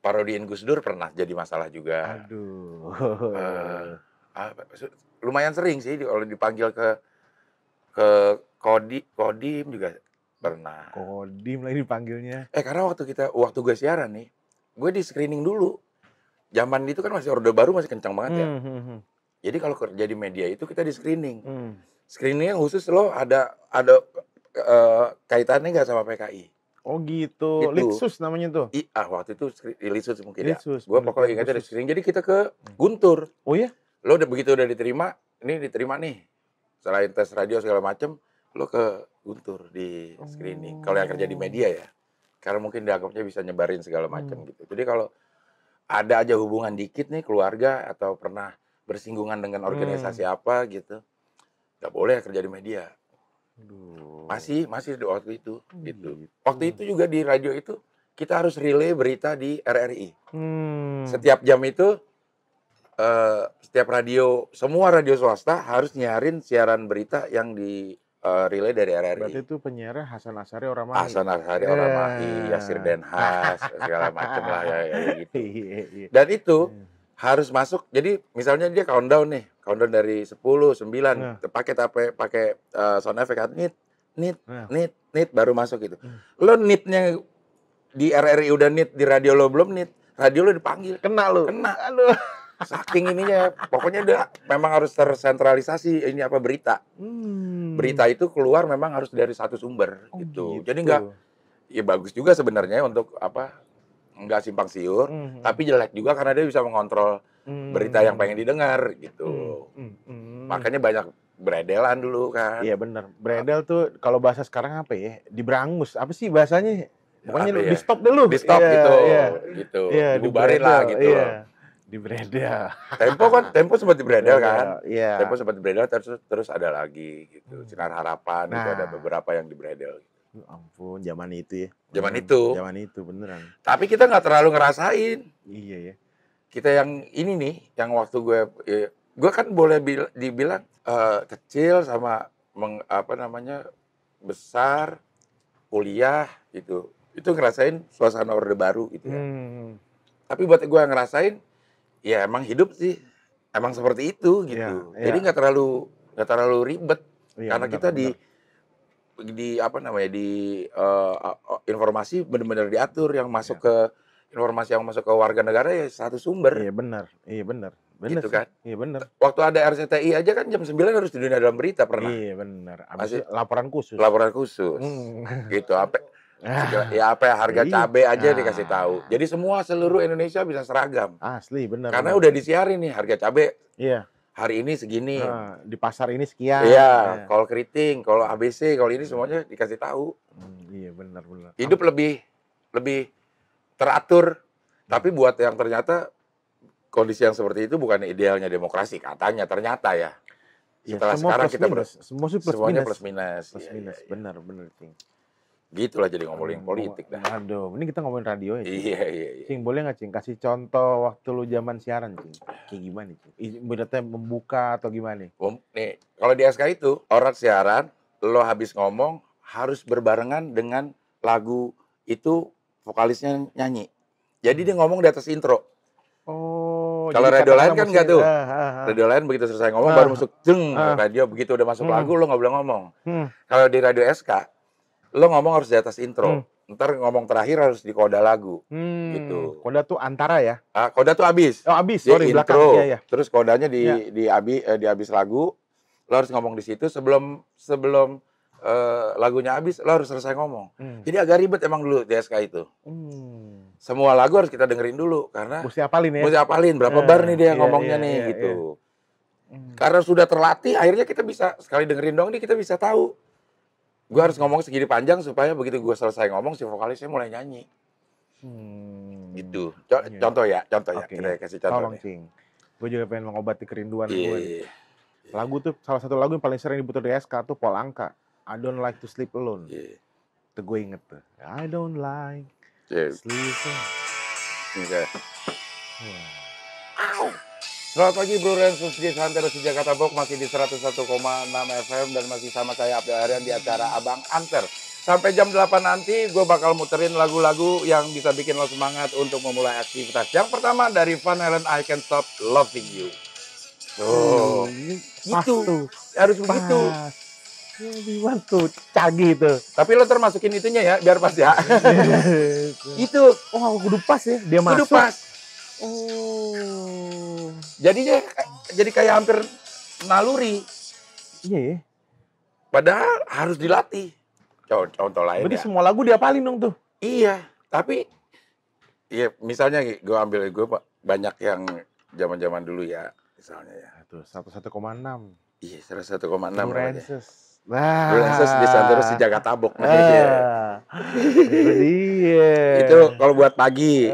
[SPEAKER 2] parodiin Gus Dur pernah jadi masalah juga.
[SPEAKER 1] Aduh.
[SPEAKER 2] Lumayan sering sih kalau dipanggil ke Kodim juga pernah.
[SPEAKER 1] Kodim lagi dipanggilnya.
[SPEAKER 2] Karena waktu gue siaran nih, gue di screening dulu. Zaman itu kan masih Orde Baru masih kencang banget ya. Jadi kalau kerja di media itu kita di screening. Screeningnya khusus loh, ada kaitannya nggak sama PKI.
[SPEAKER 1] Oh gitu. Litsus namanya tuh.
[SPEAKER 2] Waktu itu Litsus mungkin Litsus, ya. Gue pokoknya ingatnya di screening. Jadi kita ke Guntur.
[SPEAKER 1] Oh ya?
[SPEAKER 2] Lo begitu udah diterima nih. Selain tes radio segala macem, lo ke Guntur di screening. Kalau yang kerja di media ya. Karena mungkin dianggapnya bisa nyebarin segala macam gitu. Jadi kalau ada aja hubungan dikit nih, keluarga atau pernah bersinggungan dengan organisasi apa gitu, nggak boleh kerja di media. Masih di waktu itu gitu. Waktu itu juga di radio itu kita harus relay berita di RRI. Setiap jam itu setiap radio, semua radio swasta harus nyiarin siaran berita yang di relay dari RRI.
[SPEAKER 1] Berarti itu penyiarnya Hasan Asyari orang Mahi.
[SPEAKER 2] Hasan Asyari orang Mahi, Yasir Denhas, segala macam lah ya gitu. Dan itu harus masuk. Jadi misalnya dia countdown dari 10, 9, pakai sound effect nit baru masuk gitu. Lo nitnya di RRI udah nit, di radio lo belum nit, radio lo dipanggil. Kena. Aduh. Saking ininya, pokoknya udah memang harus tersentralisasi ini berita. Berita itu keluar memang harus dari satu sumber gitu. Jadi ya bagus juga sebenarnya untuk nggak simpang siur, tapi jelek juga karena dia bisa mengontrol berita yang pengen didengar gitu. Makanya banyak beredelan dulu kan.
[SPEAKER 1] Iya benar. Beredel tuh kalau bahasa sekarang apa ya? Diberangus. Apa sih bahasanya? Pokoknya di stop dulu.
[SPEAKER 2] Di stop gitu. Dibubarin lah gitu.
[SPEAKER 1] Di beredel.
[SPEAKER 2] Tempo sempat di beredel kan.
[SPEAKER 1] Iya.
[SPEAKER 2] Tempo sempat di beredel terus ada lagi gitu. Sinar Harapan itu ada beberapa yang di beredel.
[SPEAKER 1] Ampun, zaman itu ya.
[SPEAKER 2] Zaman itu
[SPEAKER 1] beneran.
[SPEAKER 2] Tapi kita nggak terlalu ngerasain.
[SPEAKER 1] Iya ya.
[SPEAKER 2] Kita yang ini nih, yang waktu gue kan boleh dibilang kecil sama besar, kuliah gitu. Itu ngerasain suasana Orde Baru gitu ya. Tapi buat gue yang ngerasain, ya emang hidup sih, emang seperti itu gitu. Jadi nggak terlalu ribet karena kita di informasi benar-benar diatur, yang masuk ke informasi yang masuk ke warga negara ya satu sumber.
[SPEAKER 1] Iya benar.
[SPEAKER 2] Gitu kan?
[SPEAKER 1] Iya benar.
[SPEAKER 2] Waktu ada RCTI aja kan jam 9 harus di Dunia Dalam Berita pernah.
[SPEAKER 1] Iya benar. Masih laporan khusus.
[SPEAKER 2] Gitu harga cabai aja dikasih tahu. Jadi seluruh Indonesia bisa seragam.
[SPEAKER 1] Asli benar.
[SPEAKER 2] Karena udah disiarin nih harga cabai.
[SPEAKER 1] Iya.
[SPEAKER 2] Hari ini segini.
[SPEAKER 1] Di pasar ini sekian.
[SPEAKER 2] Iya, kalau keriting, kalau ABC, kalau ini semuanya dikasih tahu.
[SPEAKER 1] Iya benar.
[SPEAKER 2] Hidup lebih teratur. Tapi buat yang ternyata kondisi yang seperti itu bukan idealnya demokrasi katanya, ternyata ya. Setelah sekarang kita semuanya plus minus.
[SPEAKER 1] Benar Cing.
[SPEAKER 2] Gitulah jadi ngomongin politik dah.
[SPEAKER 1] Aduh, ini kita ngomongin radio ya.
[SPEAKER 2] Iya.
[SPEAKER 1] Cing, boleh nggak Cing kasih contoh waktu lu zaman siaran Cing? Kayak gimana Cing? Berarti membuka atau gimana?
[SPEAKER 2] Nih, kalau di SK itu orang siaran, lo habis ngomong harus berbarengan dengan lagu itu vokalisnya nyanyi. Jadi dia ngomong di atas intro.
[SPEAKER 1] Oh,
[SPEAKER 2] kalau radio lain kan nggak tuh. Radio lain begitu selesai ngomong baru masuk radio, begitu udah masuk lagu lo nggak boleh ngomong. Kalau di radio SK lo ngomong harus di atas intro. Ntar ngomong terakhir harus di koda lagu. Gitu.
[SPEAKER 1] Koda tuh antara ya?
[SPEAKER 2] Koda tuh abis.
[SPEAKER 1] Oh abis, sorry
[SPEAKER 2] intro.
[SPEAKER 1] Belakang. Iya.
[SPEAKER 2] Terus kodanya di abis lagu. Lo harus ngomong di situ sebelum lagunya habis, lo harus selesai ngomong. Jadi agak ribet emang dulu di SK itu. Semua lagu harus kita dengerin dulu karena
[SPEAKER 1] mesti apalin ya.
[SPEAKER 2] Mesti apalin berapa bar nih dia ngomongnya nih gitu. Karena sudah terlatih, akhirnya kita bisa sekali dengerin dong nih kita bisa tahu. Gue harus ngomong segini panjang supaya begitu gue selesai ngomong si vokalisnya mulai nyanyi. Gitu. Contoh ya.
[SPEAKER 1] Okay,
[SPEAKER 2] Kita kasih contoh.
[SPEAKER 1] Tolong, Cing. Gue juga pengen mengobati kerinduan gue.
[SPEAKER 2] Iya.
[SPEAKER 1] Lagu tuh salah satu lagu yang paling sering diputar di SK tuh Paul Anka. I don't like to sleep alone.
[SPEAKER 2] Iya.
[SPEAKER 1] Itu gue inget tuh. I don't like sleep alone.
[SPEAKER 2] Okay. Selamat pagi Bro Rensus di Santero si Jakarta Bok, masih di 101,6 FM dan masih sama saya Abdul Harian di acara Abang Anter. Sampai jam 8 nanti gue bakal muterin lagu-lagu yang bisa bikin lo semangat untuk memulai aktivitas. Yang pertama dari Van Halen, I Can't Stop Loving You. Tuh, itu harus begitu.
[SPEAKER 1] Gimana tuh, canggih tuh.
[SPEAKER 2] Tapi lo termasukin itunya ya, biar pas ya. Itu.
[SPEAKER 1] Oh, kudu pas ya, dia masuk.
[SPEAKER 2] Kudu pas. Jadinya jadi kayak hampir naluri.
[SPEAKER 1] Iya ya.
[SPEAKER 2] Padahal harus dilatih. Contoh lain.
[SPEAKER 1] Berarti semua lagu diapalin dong tuh.
[SPEAKER 2] Iya, tapi iya misalnya gue ambil gue banyak yang zaman-zaman dulu ya, misalnya ya.
[SPEAKER 1] Tuh 101,6.
[SPEAKER 2] Iya, 101,6
[SPEAKER 1] Rensus.
[SPEAKER 2] Bro Rensus di Santero si Jakarta Bok.
[SPEAKER 1] Itu dia.
[SPEAKER 2] Itu kalau buat pagi.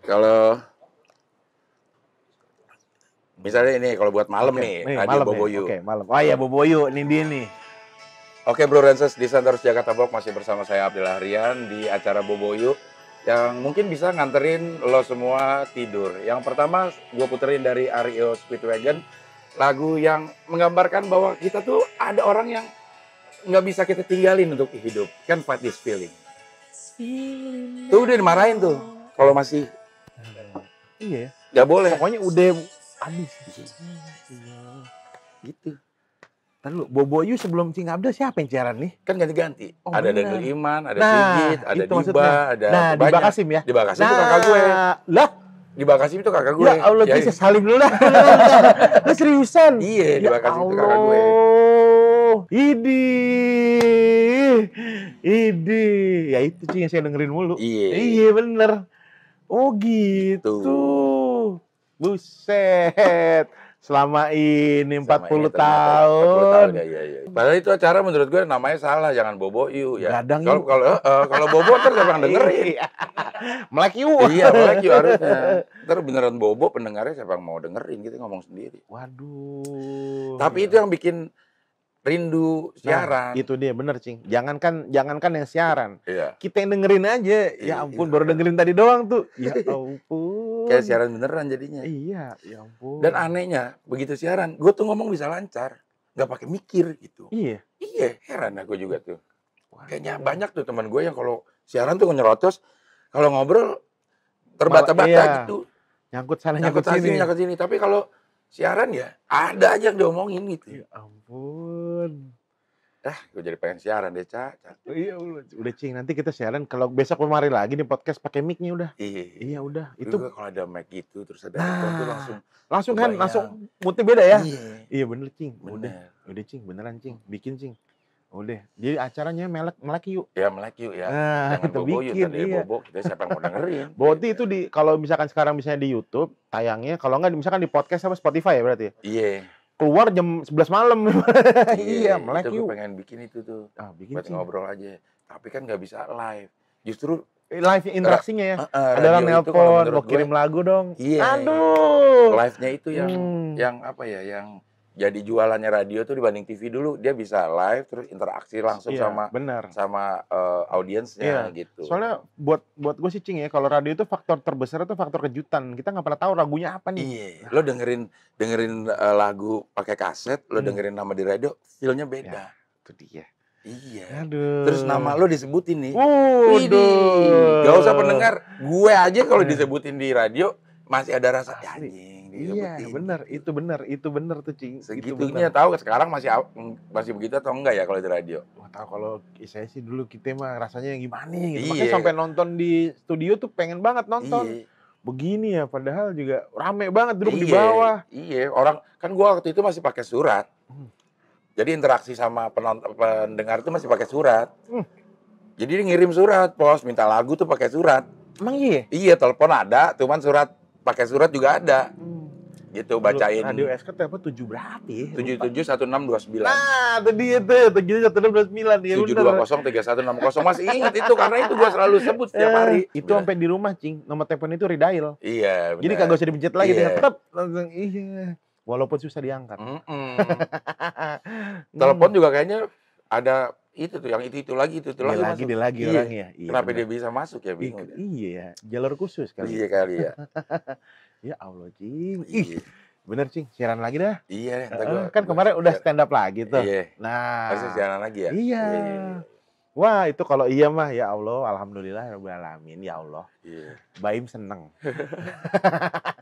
[SPEAKER 2] Kalau misalnya ini kalau buat malam nih, Radio Boboyu.
[SPEAKER 1] Oke, malam. Oh iya Boboyu, ini dia nih.
[SPEAKER 2] Oke Bro Rensus di Santero Jakarta Bok masih bersama saya Abdul Harian di acara Boboyu yang mungkin bisa nganterin lo semua tidur. Yang pertama gue puterin dari REO Speedwagon, lagu yang menggambarkan bahwa kita tuh ada orang yang nggak bisa kita tinggalin untuk hidup. Kan Fight This Feeling. Tuh udah dimarahin tuh kalau masih.
[SPEAKER 1] Iya.
[SPEAKER 2] Nggak boleh.
[SPEAKER 1] Pokoknya udah habis.
[SPEAKER 2] Gitu.
[SPEAKER 1] Lalu Boboyu sebelum Cing Abdul siapa yang siaran nih?
[SPEAKER 2] Kan ganti-ganti.
[SPEAKER 1] Oh,
[SPEAKER 2] ada
[SPEAKER 1] bener.
[SPEAKER 2] Daniel Iman, ada Sigit, ada Diba, ada
[SPEAKER 1] Di Bakasim ya?
[SPEAKER 2] Di Bakasim itu kakak gue.
[SPEAKER 1] Lah?
[SPEAKER 2] Di Bakasim itu kakak gue.
[SPEAKER 1] Ya Allah, bisa salim dulu lah. Lu seriusan?
[SPEAKER 2] Iya, di Bakasim itu kakak gue.
[SPEAKER 1] Idi. Ya itu Cing yang saya dengerin mulu.
[SPEAKER 2] Iya
[SPEAKER 1] bener. Oh gitu. Buset. Selama ini 40 tahun.
[SPEAKER 2] Iya. Padahal itu acara menurut gue namanya salah, jangan Boboyu ya.
[SPEAKER 1] Gadang
[SPEAKER 2] kalau Bobo ntar siapa yang dengerin?
[SPEAKER 1] Melek you.
[SPEAKER 2] Iya, Melek you harusnya. Ntar beneran Bobo pendengarnya siapa yang mau dengerin, gitu ngomong sendiri.
[SPEAKER 1] Waduh.
[SPEAKER 2] Tapi itu yang bikin rindu siaran.
[SPEAKER 1] Itu dia bener Cing. Jangankan yang siaran.
[SPEAKER 2] Iya.
[SPEAKER 1] Kita yang dengerin aja. Ya ampun, baru dengerin tadi doang tuh. Ya ampun.
[SPEAKER 2] Kayak siaran beneran jadinya.
[SPEAKER 1] Iya, ya ampun.
[SPEAKER 2] Dan anehnya, begitu siaran, gue tuh ngomong bisa lancar. Gak pakai mikir gitu.
[SPEAKER 1] Iya,
[SPEAKER 2] heran aku juga tuh. Kayaknya banyak tuh teman gue yang kalau siaran tuh nyerocos, kalau ngobrol terbata-bata gitu.
[SPEAKER 1] Nyangkut sana,
[SPEAKER 2] nyangkut sini. Tapi kalau siaran ya ada aja yang diomongin gitu.
[SPEAKER 1] Ya ampun.
[SPEAKER 2] Gue jadi pengen siaran deh, Cak.
[SPEAKER 1] Iya, udah Cing, nanti kita siaran kalau besok kemari lagi nih podcast pakai mic-nya udah.
[SPEAKER 2] Iya
[SPEAKER 1] udah.
[SPEAKER 2] Itu kalau ada mic gitu terus ada itu
[SPEAKER 1] langsung moodnya beda ya. Iya bener Cing.
[SPEAKER 2] Bener.
[SPEAKER 1] Udah Cing, beneran Cing. Bikin Cing. Udah. Jadi acaranya Melek yuk.
[SPEAKER 2] Ya Melek yuk ya. Jangan
[SPEAKER 1] Kita
[SPEAKER 2] Boboyu
[SPEAKER 1] bikin,
[SPEAKER 2] tadi Bobo. Kita siapa yang mau dengerin.
[SPEAKER 1] Berarti itu kalau misalkan sekarang misalnya di YouTube tayangnya, kalau nggak misalkan di podcast apa Spotify ya berarti.
[SPEAKER 2] Iya.
[SPEAKER 1] Keluar jam 11 malam. Iya, Melek
[SPEAKER 2] yuk.
[SPEAKER 1] yuk.
[SPEAKER 2] Gue pengen bikin itu tuh.
[SPEAKER 1] Bikin
[SPEAKER 2] buat ngobrol aja. Tapi kan nggak bisa live. Justru
[SPEAKER 1] live interaksinya ya. Adalah nelpon, mau kirim lagu dong.
[SPEAKER 2] Iya.
[SPEAKER 1] Aduh.
[SPEAKER 2] Live-nya itu yang apa ya, yang jadi jualannya radio tuh dibanding TV dulu, dia bisa live terus interaksi langsung sama audiensnya gitu.
[SPEAKER 1] Soalnya buat gue sih Cing ya, kalau radio itu faktor terbesar itu faktor kejutan. Kita nggak pernah tahu lagunya apa nih.
[SPEAKER 2] Iya. Lo dengerin lagu pakai kaset, lo dengerin nama di radio, feel-nya beda.
[SPEAKER 1] Ya, itu dia.
[SPEAKER 2] Iya.
[SPEAKER 1] Aduh.
[SPEAKER 2] Terus nama lo disebutin nih.
[SPEAKER 1] Waduh.
[SPEAKER 2] Gak usah pendengar. Gue aja kalau disebutin di radio masih ada rasa anjing.
[SPEAKER 1] Iya, benar. Itu benar tuh Cing.
[SPEAKER 2] Segitunya tahu sekarang masih begitu atau enggak ya kalau di radio?
[SPEAKER 1] Wah, tahu kalau saya sih dulu kita mah rasanya gimana gitu. Makanya sampai nonton di studio tuh pengen banget nonton. Begini ya, padahal juga rame banget duduk di bawah.
[SPEAKER 2] Iya, orang kan gua waktu itu masih pakai surat. Jadi interaksi sama pendengar itu masih pakai surat. Jadi dia ngirim surat, pos minta lagu tuh pakai surat.
[SPEAKER 1] Emang iya?
[SPEAKER 2] Iya, telepon ada, cuman pakai surat juga ada. gitu bacain.
[SPEAKER 1] Radio SK apa 7 berapa ya?
[SPEAKER 2] 771629.
[SPEAKER 1] Nah, itu dia tuh, 771629 ya bener.
[SPEAKER 2] 7203160 masih ingat itu karena itu gua selalu sebut setiap hari.
[SPEAKER 1] Itu sampai di rumah, Cing. Nomor telepon itu redial.
[SPEAKER 2] Iya, benar.
[SPEAKER 1] Jadi kagak usah dipencet lagi, tinggal tetep langsung iya. Walaupun susah diangkat.
[SPEAKER 2] Telepon juga kayaknya ada itu tuh, yang itu lagi
[SPEAKER 1] lagi orangnya.
[SPEAKER 2] Iya, kenapa dia bisa masuk ya, bingung.
[SPEAKER 1] Iya ya, jalur khusus kali.
[SPEAKER 2] Iya kali ya.
[SPEAKER 1] Ya Allah, Cing. Ih, bener, Cing. Siaran lagi dah.
[SPEAKER 2] Iya,
[SPEAKER 1] kan kemarin udah stand up lagi tuh.
[SPEAKER 2] Iya.
[SPEAKER 1] Nah,
[SPEAKER 2] harusnya siaran lagi ya.
[SPEAKER 1] Iya. Wah, itu kalau iya mah ya Allah, alhamdulillah rabbil alamin, ya Allah.
[SPEAKER 2] Iya.
[SPEAKER 1] Baim seneng.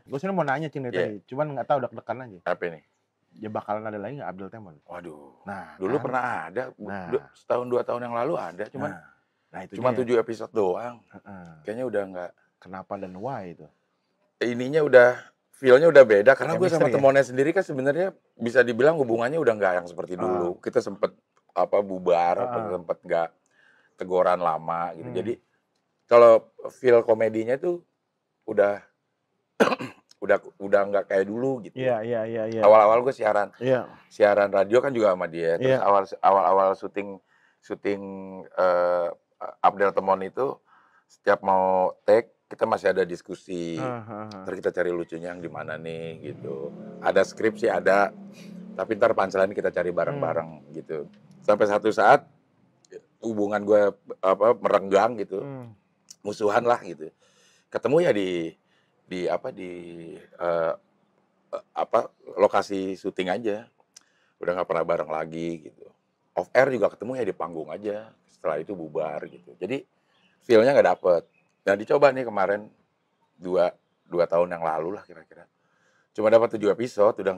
[SPEAKER 1] Gue sebenernya mau nanya, Cing, dari tadi. Cuman nggak tahu deg-degan aja.
[SPEAKER 2] Apa nih?
[SPEAKER 1] Ya bakalan ada lagi nggak Abdel Temon?
[SPEAKER 2] Waduh.
[SPEAKER 1] Nah,
[SPEAKER 2] dulu pernah ada. Setahun 2 tahun yang lalu ada, cuman
[SPEAKER 1] itu
[SPEAKER 2] cuma 7 episode doang. Kayaknya udah nggak.
[SPEAKER 1] Kenapa dan why itu?
[SPEAKER 2] Ininya udah, feel-nya udah beda karena gue sama temonnya sendiri kan sebenarnya bisa dibilang hubungannya udah nggak yang seperti dulu. Kita sempet bubar, sempet nggak teguran lama gitu. Jadi kalau feel komedinya tuh udah udah nggak kayak dulu gitu.
[SPEAKER 1] Iya.
[SPEAKER 2] Awal-awal gue siaran.
[SPEAKER 1] Iya.
[SPEAKER 2] Siaran radio kan juga sama dia. Terus awal-awal syuting Abdel Temon itu setiap mau take kita masih ada diskusi. Ntar kita cari lucunya yang di mana nih gitu. Ada skrip sih ada, tapi ntar punchline kita cari bareng-bareng gitu. Sampai satu saat hubungan gue merenggang gitu. Musuhan lah gitu. Ketemu ya di lokasi syuting aja, udah nggak pernah bareng lagi gitu. Off air juga ketemu ya di panggung aja, setelah itu bubar gitu. Jadi feel-nya nggak dapet. Nah dicoba nih kemarin 2 tahun yang lalu lah kira-kira. Cuma dapat 7 episode, udah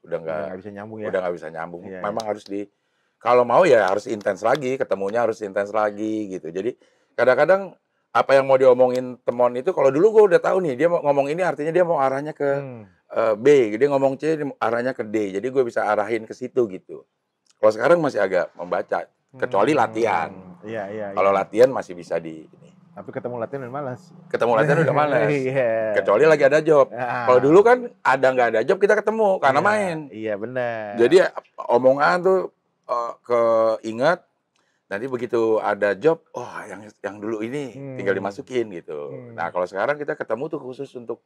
[SPEAKER 2] nggak
[SPEAKER 1] bisa nyambung ya.
[SPEAKER 2] Udah nggak bisa nyambung. Iya, memang harus kalau mau ya harus intens lagi, ketemunya harus intens lagi gitu. Jadi kadang-kadang apa yang mau diomongin Temon itu, kalau dulu gue udah tahu nih dia mau ngomong ini artinya dia mau arahnya ke B, dia ngomong C arahnya ke D, jadi gue bisa arahin ke situ gitu. Kalau sekarang masih agak membaca, kecuali latihan.
[SPEAKER 1] Iya.
[SPEAKER 2] Kalau latihan masih bisa
[SPEAKER 1] tapi ketemu latihan udah malas.
[SPEAKER 2] Ketemu latihan udah malas. Kecuali lagi ada job. Kalau dulu kan nggak ada job kita ketemu karena main.
[SPEAKER 1] Iya benar.
[SPEAKER 2] Jadi omongan tuh keinget. Nanti begitu ada job, yang dulu ini tinggal dimasukin gitu. Nah kalau sekarang kita ketemu tuh khusus untuk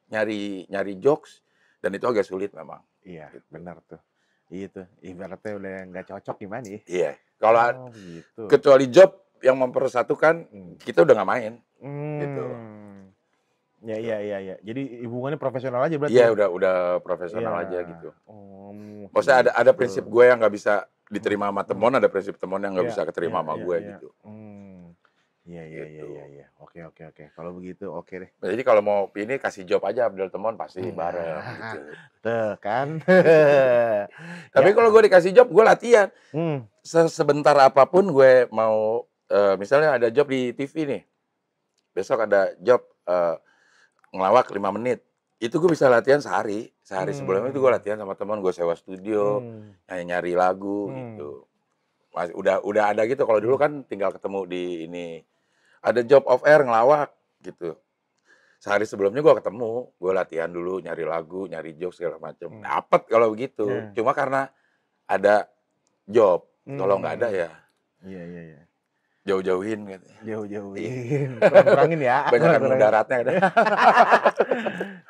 [SPEAKER 2] nyari jokes, dan itu agak sulit memang.
[SPEAKER 1] Iya, gitu. Benar tuh. Iya tuh, ibaratnya udah nggak cocok gimana ya?
[SPEAKER 2] Iya, kalau
[SPEAKER 1] gitu.
[SPEAKER 2] Kecuali job yang mempersatukan, kita udah nggak main. Gitu.
[SPEAKER 1] Iya. Jadi hubungannya profesional aja berarti?
[SPEAKER 2] Iya, udah profesional aja gitu. Maksudnya ada prinsip gue yang nggak bisa diterima sama Temon, ada prinsip Temon yang nggak bisa keterima sama gue gitu.
[SPEAKER 1] Iya. Oke. Kalau begitu oke deh.
[SPEAKER 2] Jadi kalau mau ini kasih job aja Abdel Temon pasti bareng gitu.
[SPEAKER 1] Tuh kan.
[SPEAKER 2] Tapi kalau gue dikasih job, gue latihan. Sebentar apapun gue mau, misalnya ada job di TV nih. Besok ada job ngelawak 5 menit. Itu gue bisa latihan sehari sebelumnya itu gue latihan sama teman, gue sewa studio, nyari lagu gitu. Masih udah ada gitu. Kalau dulu kan tinggal ketemu di ini. Ada job off air ngelawak gitu. Sehari sebelumnya gue ketemu, gue latihan dulu, nyari lagu, nyari jokes segala macam. Dapet kalau begitu. Cuma karena ada job, kalau nggak ada ya.
[SPEAKER 1] Iya.
[SPEAKER 2] Jauh-jauhin gitu.
[SPEAKER 1] Jauh-jauhin. Kurangin ya.
[SPEAKER 2] Banyakan mudaratnya ada.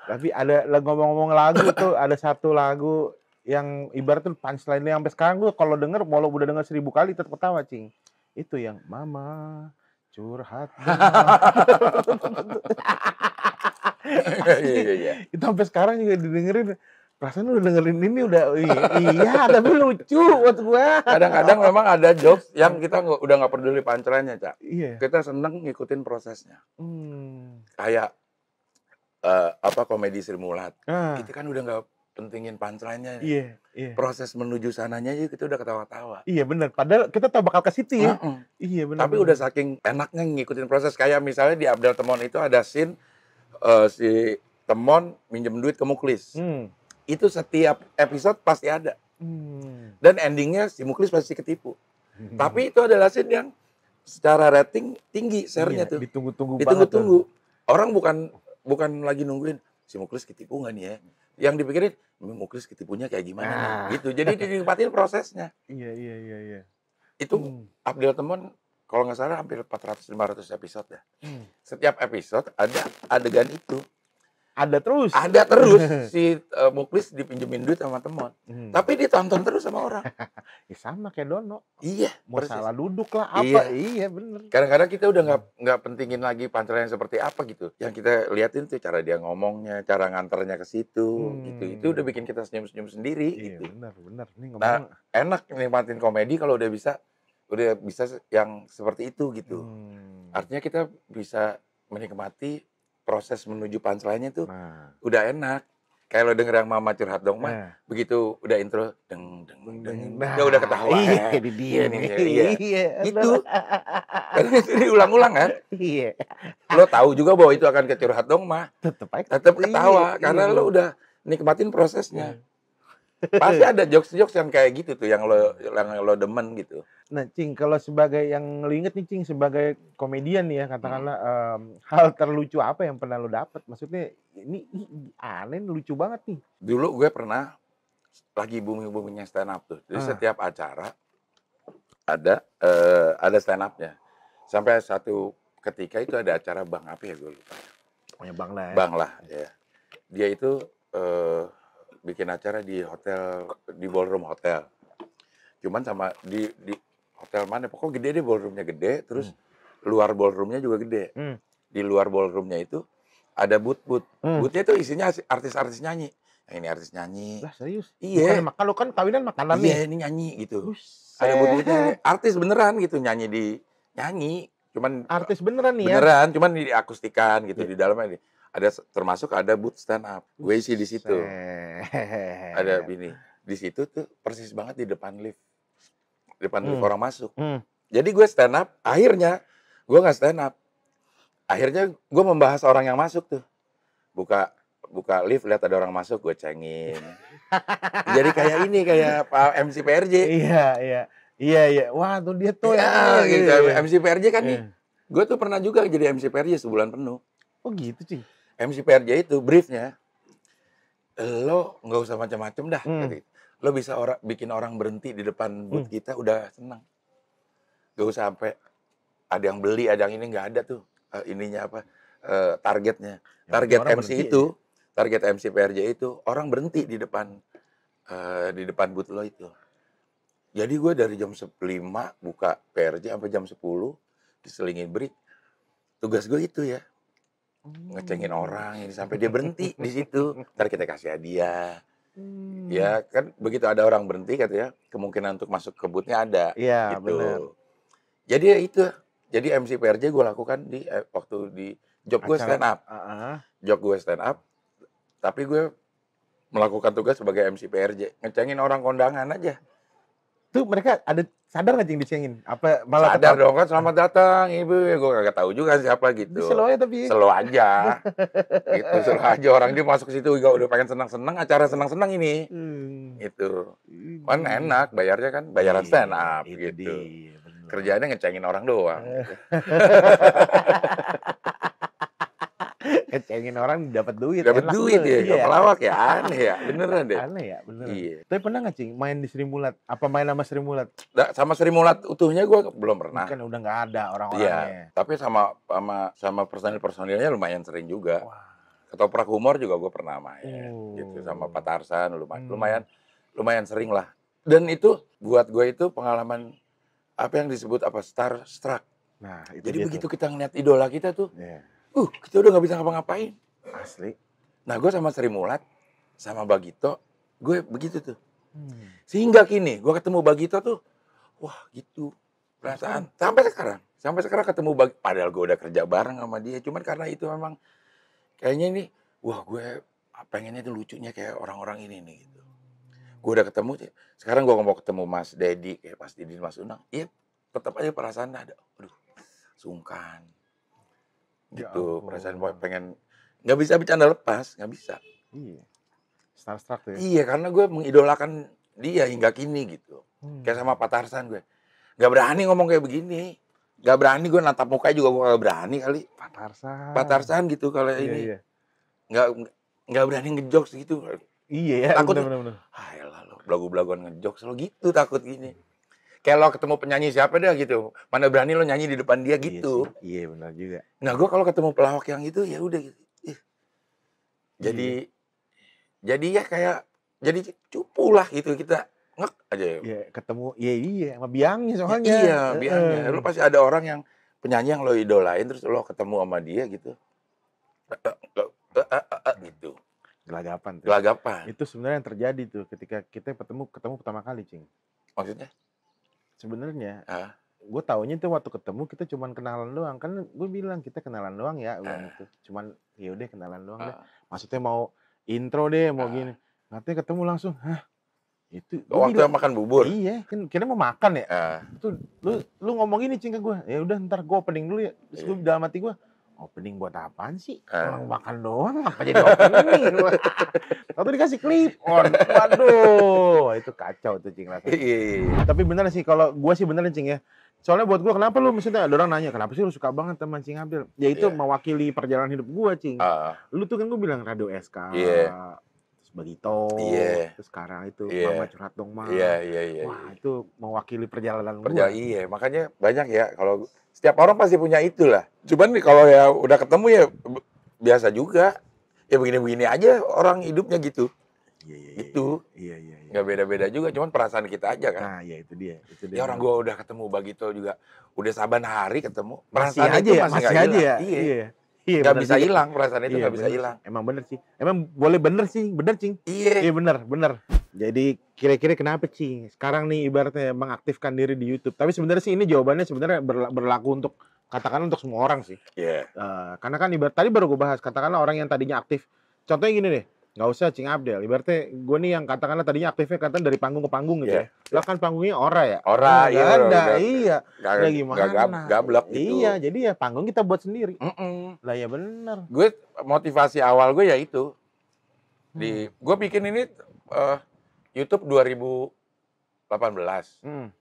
[SPEAKER 1] Tapi ada ngomong-ngomong lagu tuh, ada satu lagu yang ibaratnya punchline-nya sampai sekarang gue kalau denger, walau udah denger 1000 kali tetap ketawa, Cing. Itu yang Mama curhat. Iya. Itu sampai sekarang juga didengerin. Perasaan udah dengerin ini udah iya tapi lucu buat gua.
[SPEAKER 2] Kadang-kadang memang ada jokes yang kita udah nggak peduli punchline-nya, Cak.
[SPEAKER 1] Iya.
[SPEAKER 2] Kita seneng ngikutin prosesnya. Kayak komedi Sri Mulat. Kita kan udah nggak pentingin punchline-nya.
[SPEAKER 1] Iya.
[SPEAKER 2] Proses menuju sananya aja kita udah ketawa-tawa.
[SPEAKER 1] Iya benar. Padahal kita tahu bakal ke situ ya. Iya benar.
[SPEAKER 2] Tapi udah saking enaknya ngikutin proses. Kayak misalnya di Abdel Temon itu ada scene si Temon minjem duit ke Muklis. Itu setiap episode pasti ada. Dan endingnya si Muklis pasti ketipu. Tapi itu adalah scene yang secara rating tinggi share-nya tuh.
[SPEAKER 1] Ditunggu-tunggu.
[SPEAKER 2] Orang bukan lagi nungguin si Muklis ketipu nggak nih ya. yang dipikirin, Muklis ketipunya kayak gimana nih, gitu. Jadi dinikmatin prosesnya.
[SPEAKER 1] Iya.
[SPEAKER 2] Itu Abdel Temon kalau nggak salah hampir 400-500 episode ya. Setiap episode ada adegan itu.
[SPEAKER 1] Ada terus
[SPEAKER 2] si Muklis dipinjemin duit sama Temon. Tapi ditonton terus sama orang.
[SPEAKER 1] Ya sama kayak Dono.
[SPEAKER 2] Iya,
[SPEAKER 1] mau persis. Salah duduk lah apa. Iya bener.
[SPEAKER 2] Kadang-kadang kita udah nggak pentingin lagi punchline seperti apa gitu. Yang kita liatin tuh cara dia ngomongnya, cara nganternya ke situ gitu. Itu udah bikin kita senyum-senyum sendiri gitu.
[SPEAKER 1] Bener. Ini
[SPEAKER 2] nah, enak nikmatin komedi kalau udah bisa yang seperti itu gitu. Artinya kita bisa menikmati proses menuju punchline-nya tuh udah enak. Kayak lo denger yang Mama Curhat Dong mah, begitu udah intro, deng, ya udah ketawa. Iya. Itu. Karena itu diulang-ulang kan.
[SPEAKER 1] Iya.
[SPEAKER 2] Lo tahu juga bahwa itu akan ke Curhat Dong mah. Tetap ketawa, karena lo udah nikmatin prosesnya. Pasti ada jokes-jokes yang kayak gitu tuh, yang lo demen gitu.
[SPEAKER 1] Nah, Cing, kalau sebagai yang lo inget nih, Cing, sebagai komedian nih ya, katakanlah hal terlucu apa yang pernah lo dapet? Maksudnya ini aneh, lucu banget nih.
[SPEAKER 2] Dulu gue pernah lagi booming-boomingnya stand up tuh. Jadi setiap acara ada stand up-nya. Sampai satu ketika itu ada acara Bang apa ya, gue lupa.
[SPEAKER 1] Pokoknya Bang lah ya.
[SPEAKER 2] Bang lah, ya. Dia itu bikin acara di hotel, di ballroom hotel. Cuman sama di hotel mana, pokoknya gede deh, ballroomnya gede, terus luar ballroomnya juga gede. Di luar ballroomnya itu ada booth. Boothnya itu isinya artis-artis nyanyi. Yang ini artis nyanyi.
[SPEAKER 1] Lah serius?
[SPEAKER 2] Iya.
[SPEAKER 1] Bukan makan, lo kan kawinan makanan nih.
[SPEAKER 2] Iya, ini nyanyi gitu. Ada booth-boothnya, artis beneran gitu, nyanyi. Cuman artis beneran nih ya? Beneran, cuman diakustikan gitu, di dalamnya. Termasuk ada booth stand up. Gue isi di situ. Ada bini. Di situ tuh persis banget di depan lift. Depan lift orang masuk. Jadi gue stand up, akhirnya gue nggak stand up. Akhirnya gue membahas orang yang masuk tuh. Buka lift, lihat ada orang masuk, gue cengin. Jadi kayak Pak MC PRJ.
[SPEAKER 1] Iya. Wah, tuh dia tuh.
[SPEAKER 2] Ya, gitu. MC PRJ kan nih. Gue tuh pernah juga jadi MC PRJ sebulan penuh.
[SPEAKER 1] Oh gitu sih.
[SPEAKER 2] MC PRJ itu briefnya, lo nggak usah macam-macam dah. Lo bisa bikin orang berhenti di depan booth kita udah senang. Gak usah sampai ada yang beli, ada yang ini, nggak ada tuh ininya apa targetnya. Target MC itu, target MC PRJ itu orang berhenti di depan booth lo itu. Jadi gue dari jam 5 buka PRJ sampai jam 10 diselingin break. Tugas gue itu ya. Ngecengin orang ini sampai dia berhenti di situ. Ntar kita kasih hadiah. Ya kan begitu ada orang berhenti katanya kemungkinan untuk masuk ke booth-nya ada.
[SPEAKER 1] Iya
[SPEAKER 2] gitu.
[SPEAKER 1] benar.
[SPEAKER 2] Jadi ya itu. Jadi MC PRJ gue lakukan waktu di job gue stand up. Job gue stand up. Tapi gue melakukan tugas sebagai MC PRJ. Ngecengin orang kondangan aja.
[SPEAKER 1] Tuh mereka ada sadar nggak Cing dicengin? Apa malah
[SPEAKER 2] sadar dong kan, selamat datang ibu, ya gue kagak tahu juga siapa gitu.
[SPEAKER 1] Slow aja tapi.
[SPEAKER 2] Slow aja. Gitu, slow aja orang dia masuk ke situ udah pengen senang-senang, acara senang-senang ini. Itu. Kan enak bayarnya kan, bayaran stand up gitu. Kerjaannya ngecengin orang doang.
[SPEAKER 1] Ngecengin orang dapat duit.
[SPEAKER 2] Dapat duit ya, iya. Pelawak ya, aneh ya, beneran deh.
[SPEAKER 1] Aneh ya, beneran.
[SPEAKER 2] Iya.
[SPEAKER 1] Tapi pernah nggak Cing main di Sri Mulat? Apa main sama Sri Mulat?
[SPEAKER 2] Sama Sri Mulat utuhnya gue belum pernah.
[SPEAKER 1] Kan udah nggak ada orang-orangnya.
[SPEAKER 2] Iya, tapi sama personil-personilnya lumayan sering juga. Ketoprak Humor juga gue pernah main. Gitu sama Pak Tarsan lumayan sering lah. Dan itu buat gue itu pengalaman apa yang disebut starstruck. Nah, jadi begitu kita ngeliat idola kita tuh. Kita udah nggak bisa ngapa-ngapain. Asli. Nah, gue sama Sri Mulat, sama Bagito, gue begitu tuh. Sehingga kini, gue ketemu Bagito tuh, wah gitu. Perasaan. Sampai sekarang ketemu Bagito. Padahal gue udah kerja bareng sama dia. Cuman karena itu memang, kayaknya ini, wah gue pengennya tuh lucunya kayak orang-orang ini nih gitu. Gue udah ketemu, sekarang gue mau ketemu Mas Dedi, kayak Mas Didi, Mas Unang. Iya, tetap aja perasaan ada. Aduh, sungkan. Gitu, perasaan pengen nggak bisa bercanda lepas, nggak bisa. Iya, starstruck tuh ya. Iya, karena gue mengidolakan dia hingga kini gitu. Kayak sama Pak Tarsan gue, nggak berani ngomong kayak begini, nggak berani gue natap mukanya juga gue nggak berani kali. Pak Tarsan gitu kalau ini, nggak berani ngejokes gitu.
[SPEAKER 1] Iya ya,
[SPEAKER 2] Takut,
[SPEAKER 1] bener.
[SPEAKER 2] elah lo belagu-belaguan ngejokes lo gitu, takut gini. Kayak lo ketemu penyanyi siapa dah gitu, mana berani lo nyanyi di depan dia
[SPEAKER 1] Iya sih,
[SPEAKER 2] gitu.
[SPEAKER 1] iya benar juga.
[SPEAKER 2] Nah gue kalau ketemu pelawak yang itu ya udah gitu.
[SPEAKER 1] Iya.
[SPEAKER 2] Jadi ya kayak jadi cupu lah gitu kita ngek aja.
[SPEAKER 1] Iya, ketemu iya sama biangnya
[SPEAKER 2] Ya,
[SPEAKER 1] soalnya.
[SPEAKER 2] iya
[SPEAKER 1] Heeh.
[SPEAKER 2] biangnya. Lo pasti ada orang yang penyanyi yang lo idolain terus lo ketemu sama dia gitu. Gitu.
[SPEAKER 1] Gelagapan tuh.
[SPEAKER 2] Gelagapan.
[SPEAKER 1] Itu sebenarnya yang terjadi tuh ketika kita ketemu pertama kali, Cing.
[SPEAKER 2] Maksudnya?
[SPEAKER 1] Sebenarnya
[SPEAKER 2] Ah,
[SPEAKER 1] gue taunya tuh waktu ketemu kita cuman kenalan doang. Kan gue bilang kita kenalan doang ya, bilang gitu. Cuman ya udah kenalan doang deh.
[SPEAKER 2] ah,
[SPEAKER 1] Maksudnya mau intro deh, mau
[SPEAKER 2] ah.
[SPEAKER 1] gini. Nanti ketemu langsung, hah? Itu gue
[SPEAKER 2] Waktu
[SPEAKER 1] bilang,
[SPEAKER 2] yang makan bubur.
[SPEAKER 1] iya, kan kira mau makan ya.
[SPEAKER 2] Ah,
[SPEAKER 1] Tuh lu ngomong gini, Cing, ke gue. Ya udah ntar gue opening dulu ya. Terus gue
[SPEAKER 2] iya.
[SPEAKER 1] dalam hati gue, opening buat apaan sih?
[SPEAKER 2] Ah.
[SPEAKER 1] Orang makan doang apa jadi opening? Waktu dikasih clip on. Waduh, itu kacau tuh, Cing, rasanya.
[SPEAKER 2] Iya.
[SPEAKER 1] Tapi bener sih kalau gue sih beneran, Cing, ya. Soalnya buat gue kenapa lu maksudnya ada orang nanya, kenapa sih lu suka banget sama Cing Abdel? Ya itu
[SPEAKER 2] Iya.
[SPEAKER 1] mewakili perjalanan hidup gue, Cing.
[SPEAKER 2] Ah,
[SPEAKER 1] Lu tuh kan gue bilang Radio SK,
[SPEAKER 2] iya.
[SPEAKER 1] terus Bagito,
[SPEAKER 2] Iya.
[SPEAKER 1] terus sekarang itu
[SPEAKER 2] Iya.
[SPEAKER 1] Mama Curhat Dong Ma.
[SPEAKER 2] Iya.
[SPEAKER 1] Wah, itu mewakili perjalanan gue.
[SPEAKER 2] Iya, makanya banyak ya kalau setiap orang pasti punya itulah. Cuman nih kalau ya udah ketemu ya biasa juga. Ya begini-begini aja orang hidupnya gitu.
[SPEAKER 1] Iya.
[SPEAKER 2] Gitu.
[SPEAKER 1] Iya.
[SPEAKER 2] Nggak beda-beda juga, cuman perasaan kita aja kan.
[SPEAKER 1] Nah, ya itu dia.
[SPEAKER 2] Ya orang gua udah ketemu Bagito juga, udah saban hari ketemu.
[SPEAKER 1] Masih
[SPEAKER 2] Perasaan
[SPEAKER 1] aja
[SPEAKER 2] itu
[SPEAKER 1] ya,
[SPEAKER 2] masih
[SPEAKER 1] masih
[SPEAKER 2] nggak
[SPEAKER 1] aja
[SPEAKER 2] hilang.
[SPEAKER 1] ya.
[SPEAKER 2] Iya.
[SPEAKER 1] Iya,
[SPEAKER 2] Nggak
[SPEAKER 1] bener
[SPEAKER 2] bisa
[SPEAKER 1] juga.
[SPEAKER 2] hilang, perasaan itu
[SPEAKER 1] Iya,
[SPEAKER 2] nggak bisa
[SPEAKER 1] bener
[SPEAKER 2] hilang.
[SPEAKER 1] sih. Emang bener sih. Emang boleh bener sih, bener, Cing.
[SPEAKER 2] Iya.
[SPEAKER 1] Iya bener. Jadi kira-kira kenapa, Cing? Sekarang nih ibaratnya mengaktifkan diri di YouTube. Tapi sebenarnya sih ini jawabannya sebenarnya berlaku untuk katakanlah untuk semua orang sih.
[SPEAKER 2] Iya.
[SPEAKER 1] Karena kan ibarat tadi baru gue bahas, katakanlah orang yang tadinya aktif. Contohnya gini deh, nggak usah Cing Abdel. Ibaratnya gue nih yang katakanlah tadinya aktifnya katakan dari panggung ke panggung gitu
[SPEAKER 2] Iya.
[SPEAKER 1] ya. Lah kan panggungnya ora ya.
[SPEAKER 2] Ora,
[SPEAKER 1] Nggak
[SPEAKER 2] iya,
[SPEAKER 1] ada,
[SPEAKER 2] udah-
[SPEAKER 1] iya.
[SPEAKER 2] Nggak
[SPEAKER 1] Lah gimana?
[SPEAKER 2] gablek gitu.
[SPEAKER 1] Iya, jadi ya panggung kita buat sendiri.
[SPEAKER 2] Mm-mm.
[SPEAKER 1] Lah ya bener.
[SPEAKER 2] Gue motivasi awal gue ya itu. Gue bikin ini YouTube 2018.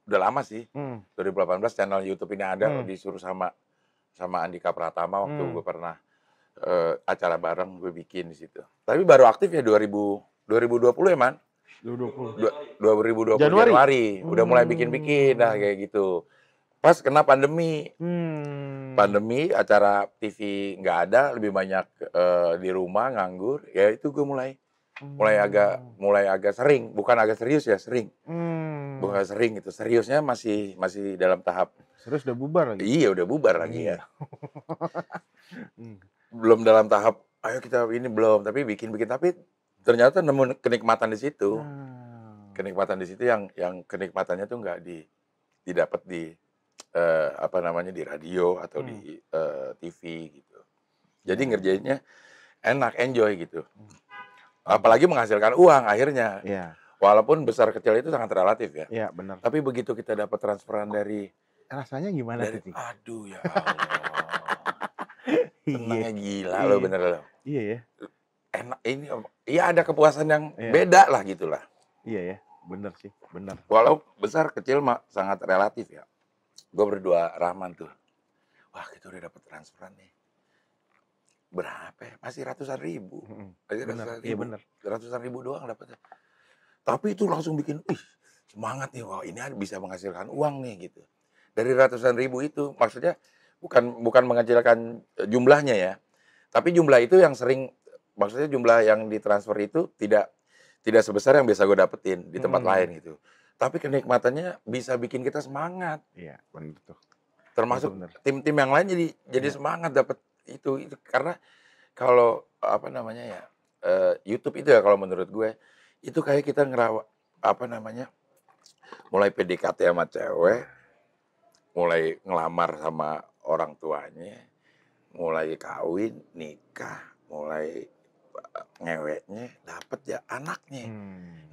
[SPEAKER 2] Udah lama sih. 2018 channel YouTube ini ada disuruh sama Andika Pratama waktu gue pernah acara bareng gue bikin di situ. Tapi baru aktif ya 2020 ya, Man. 2020 Januari. Udah mulai bikin-bikin dah kayak gitu. Pas kena pandemi. Pandemi, acara TV nggak ada, lebih banyak di rumah nganggur. Ya itu gue mulai agak sering, bukan agak serius ya, sering. Bukan sering itu, seriusnya masih dalam tahap.
[SPEAKER 1] Serius udah bubar lagi?
[SPEAKER 2] Iya, udah bubar lagi ya. Belum dalam tahap, ayo kita ini belum, tapi bikin. Tapi ternyata nemu kenikmatan di situ. Kenikmatan di situ yang kenikmatannya tuh nggak didapat di di radio atau di TV gitu. Jadi ngerjainnya enak, enjoy gitu. Apalagi menghasilkan uang akhirnya.
[SPEAKER 1] Iya.
[SPEAKER 2] Walaupun besar kecil itu sangat relatif ya.
[SPEAKER 1] Iya, benar.
[SPEAKER 2] Tapi begitu kita dapat transferan dari
[SPEAKER 1] rasanya gimana tuh, Cing?
[SPEAKER 2] Aduh ya Allah. Tenangnya gila
[SPEAKER 1] Iya.
[SPEAKER 2] lo bener lo.
[SPEAKER 1] Iya ya.
[SPEAKER 2] Enak ini, iya ada kepuasan yang beda lah gitulah.
[SPEAKER 1] Iya ya, bener sih, bener.
[SPEAKER 2] Walau besar kecil mah sangat relatif ya. Gue berdua Rahman tuh. Wah kita udah dapat transferan nih. Berapa ya? Masih ratusan ribu.
[SPEAKER 1] Bener, iya bener.
[SPEAKER 2] Ratusan ribu doang dapatnya. Tapi itu langsung bikin, semangat nih, wah ini bisa menghasilkan uang nih gitu. Dari ratusan ribu itu, maksudnya bukan mengecilkan jumlahnya ya. Tapi jumlah itu yang sering, maksudnya jumlah yang ditransfer itu tidak sebesar yang biasa gue dapetin di tempat lain gitu. Tapi kenikmatannya bisa bikin kita semangat.
[SPEAKER 1] Iya, bener tuh.
[SPEAKER 2] Termasuk tim-tim yang lain jadi semangat dapat itu karena kalau YouTube itu ya kalau menurut gue itu kayak kita mulai PDKT sama cewek, mulai ngelamar sama orang tuanya, mulai kawin, nikah, mulai ngeweknya, dapet ya anaknya.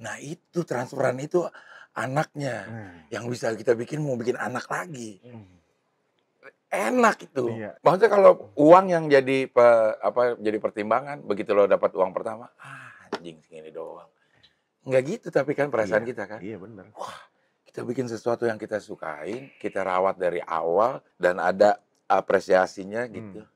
[SPEAKER 2] Nah itu transferan itu anaknya yang bisa kita mau bikin anak lagi. Enak itu. Iya. Maksudnya kalau uang yang jadi jadi pertimbangan, begitu lo dapat uang pertama, anjing segini doang. Enggak gitu tapi kan perasaan kita kan.
[SPEAKER 1] Iya benar.
[SPEAKER 2] Wah, kita bikin sesuatu yang kita sukain, kita rawat dari awal dan ada apresiasinya gitu.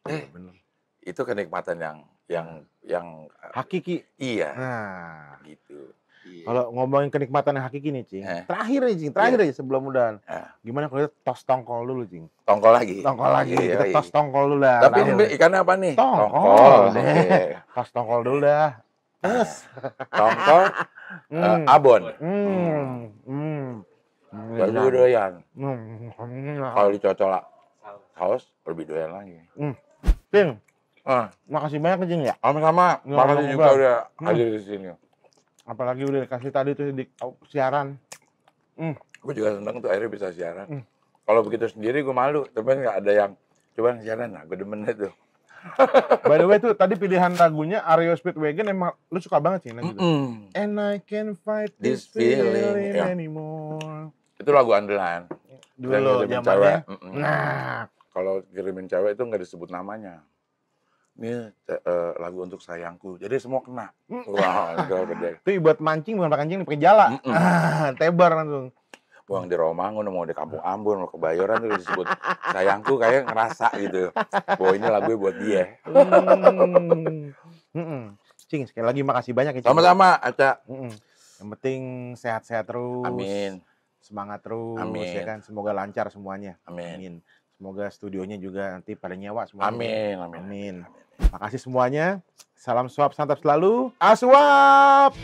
[SPEAKER 1] Bener.
[SPEAKER 2] Itu kenikmatan yang yang
[SPEAKER 1] hakiki.
[SPEAKER 2] Iya.
[SPEAKER 1] Nah,
[SPEAKER 2] Gitu. Iya.
[SPEAKER 1] kalau ngomongin kenikmatan yang hakiki nih, Cing. Terakhir nih, Cing. Terakhir aja sebelum udahan. Gimana kalau kita tos tongkol dulu, Cing?
[SPEAKER 2] Tongkol lagi.
[SPEAKER 1] Tongkol lagi.
[SPEAKER 2] Iya,
[SPEAKER 1] Kita tos tongkol dulu dah.
[SPEAKER 2] Tapi ini ikannya apa nih?
[SPEAKER 1] Tongkol.
[SPEAKER 2] Oke.
[SPEAKER 1] Tos tongkol dulu dah. Terus.
[SPEAKER 2] Tongkol abon. Baru gue doyan. Kalau dicocol saus lebih doyan lagi.
[SPEAKER 1] Cing. Makasih banyak, Cing ya.
[SPEAKER 2] Sama-sama. Makasih juga udah hadir di sini.
[SPEAKER 1] Apalagi udah dikasih tadi tuh di siaran.
[SPEAKER 2] Gue juga seneng tuh akhirnya bisa siaran. Kalau begitu sendiri gue malu, tapi nggak ada yang coba siaran. Nah, gue demen itu.
[SPEAKER 1] By the way tuh tadi pilihan lagunya REO Speedwagon emang lu suka banget sih lagu itu. And I can't fight this feeling anymore.
[SPEAKER 2] Itu lagu andalan.
[SPEAKER 1] Dulu zamannya. Nah,
[SPEAKER 2] kalau kirimin cewek itu nggak disebut namanya. Ini lagu untuk sayangku, jadi semua kena. Wah, gede.
[SPEAKER 1] Itu buat mancing, bukan pakai kancing, pakai jala. Tebar langsung.
[SPEAKER 2] Buang di Romangun, mau di Kampung Ambon, mau Kebayoran tuh disebut sayangku, kayak ngerasa gitu. Bahwa ini lagu buat dia.
[SPEAKER 1] Cing, sekali lagi makasih banyak ya, Cing.
[SPEAKER 2] Sama-sama, Aca.
[SPEAKER 1] Yang penting sehat-sehat terus.
[SPEAKER 2] Amin.
[SPEAKER 1] Semangat terus.
[SPEAKER 2] Amin.
[SPEAKER 1] Ya kan, semoga lancar semuanya.
[SPEAKER 2] Amin.
[SPEAKER 1] Semoga studionya juga nanti pada nyewa semuanya.
[SPEAKER 2] Amin.
[SPEAKER 1] Makasih semuanya. Salam suap santap selalu. Aswap.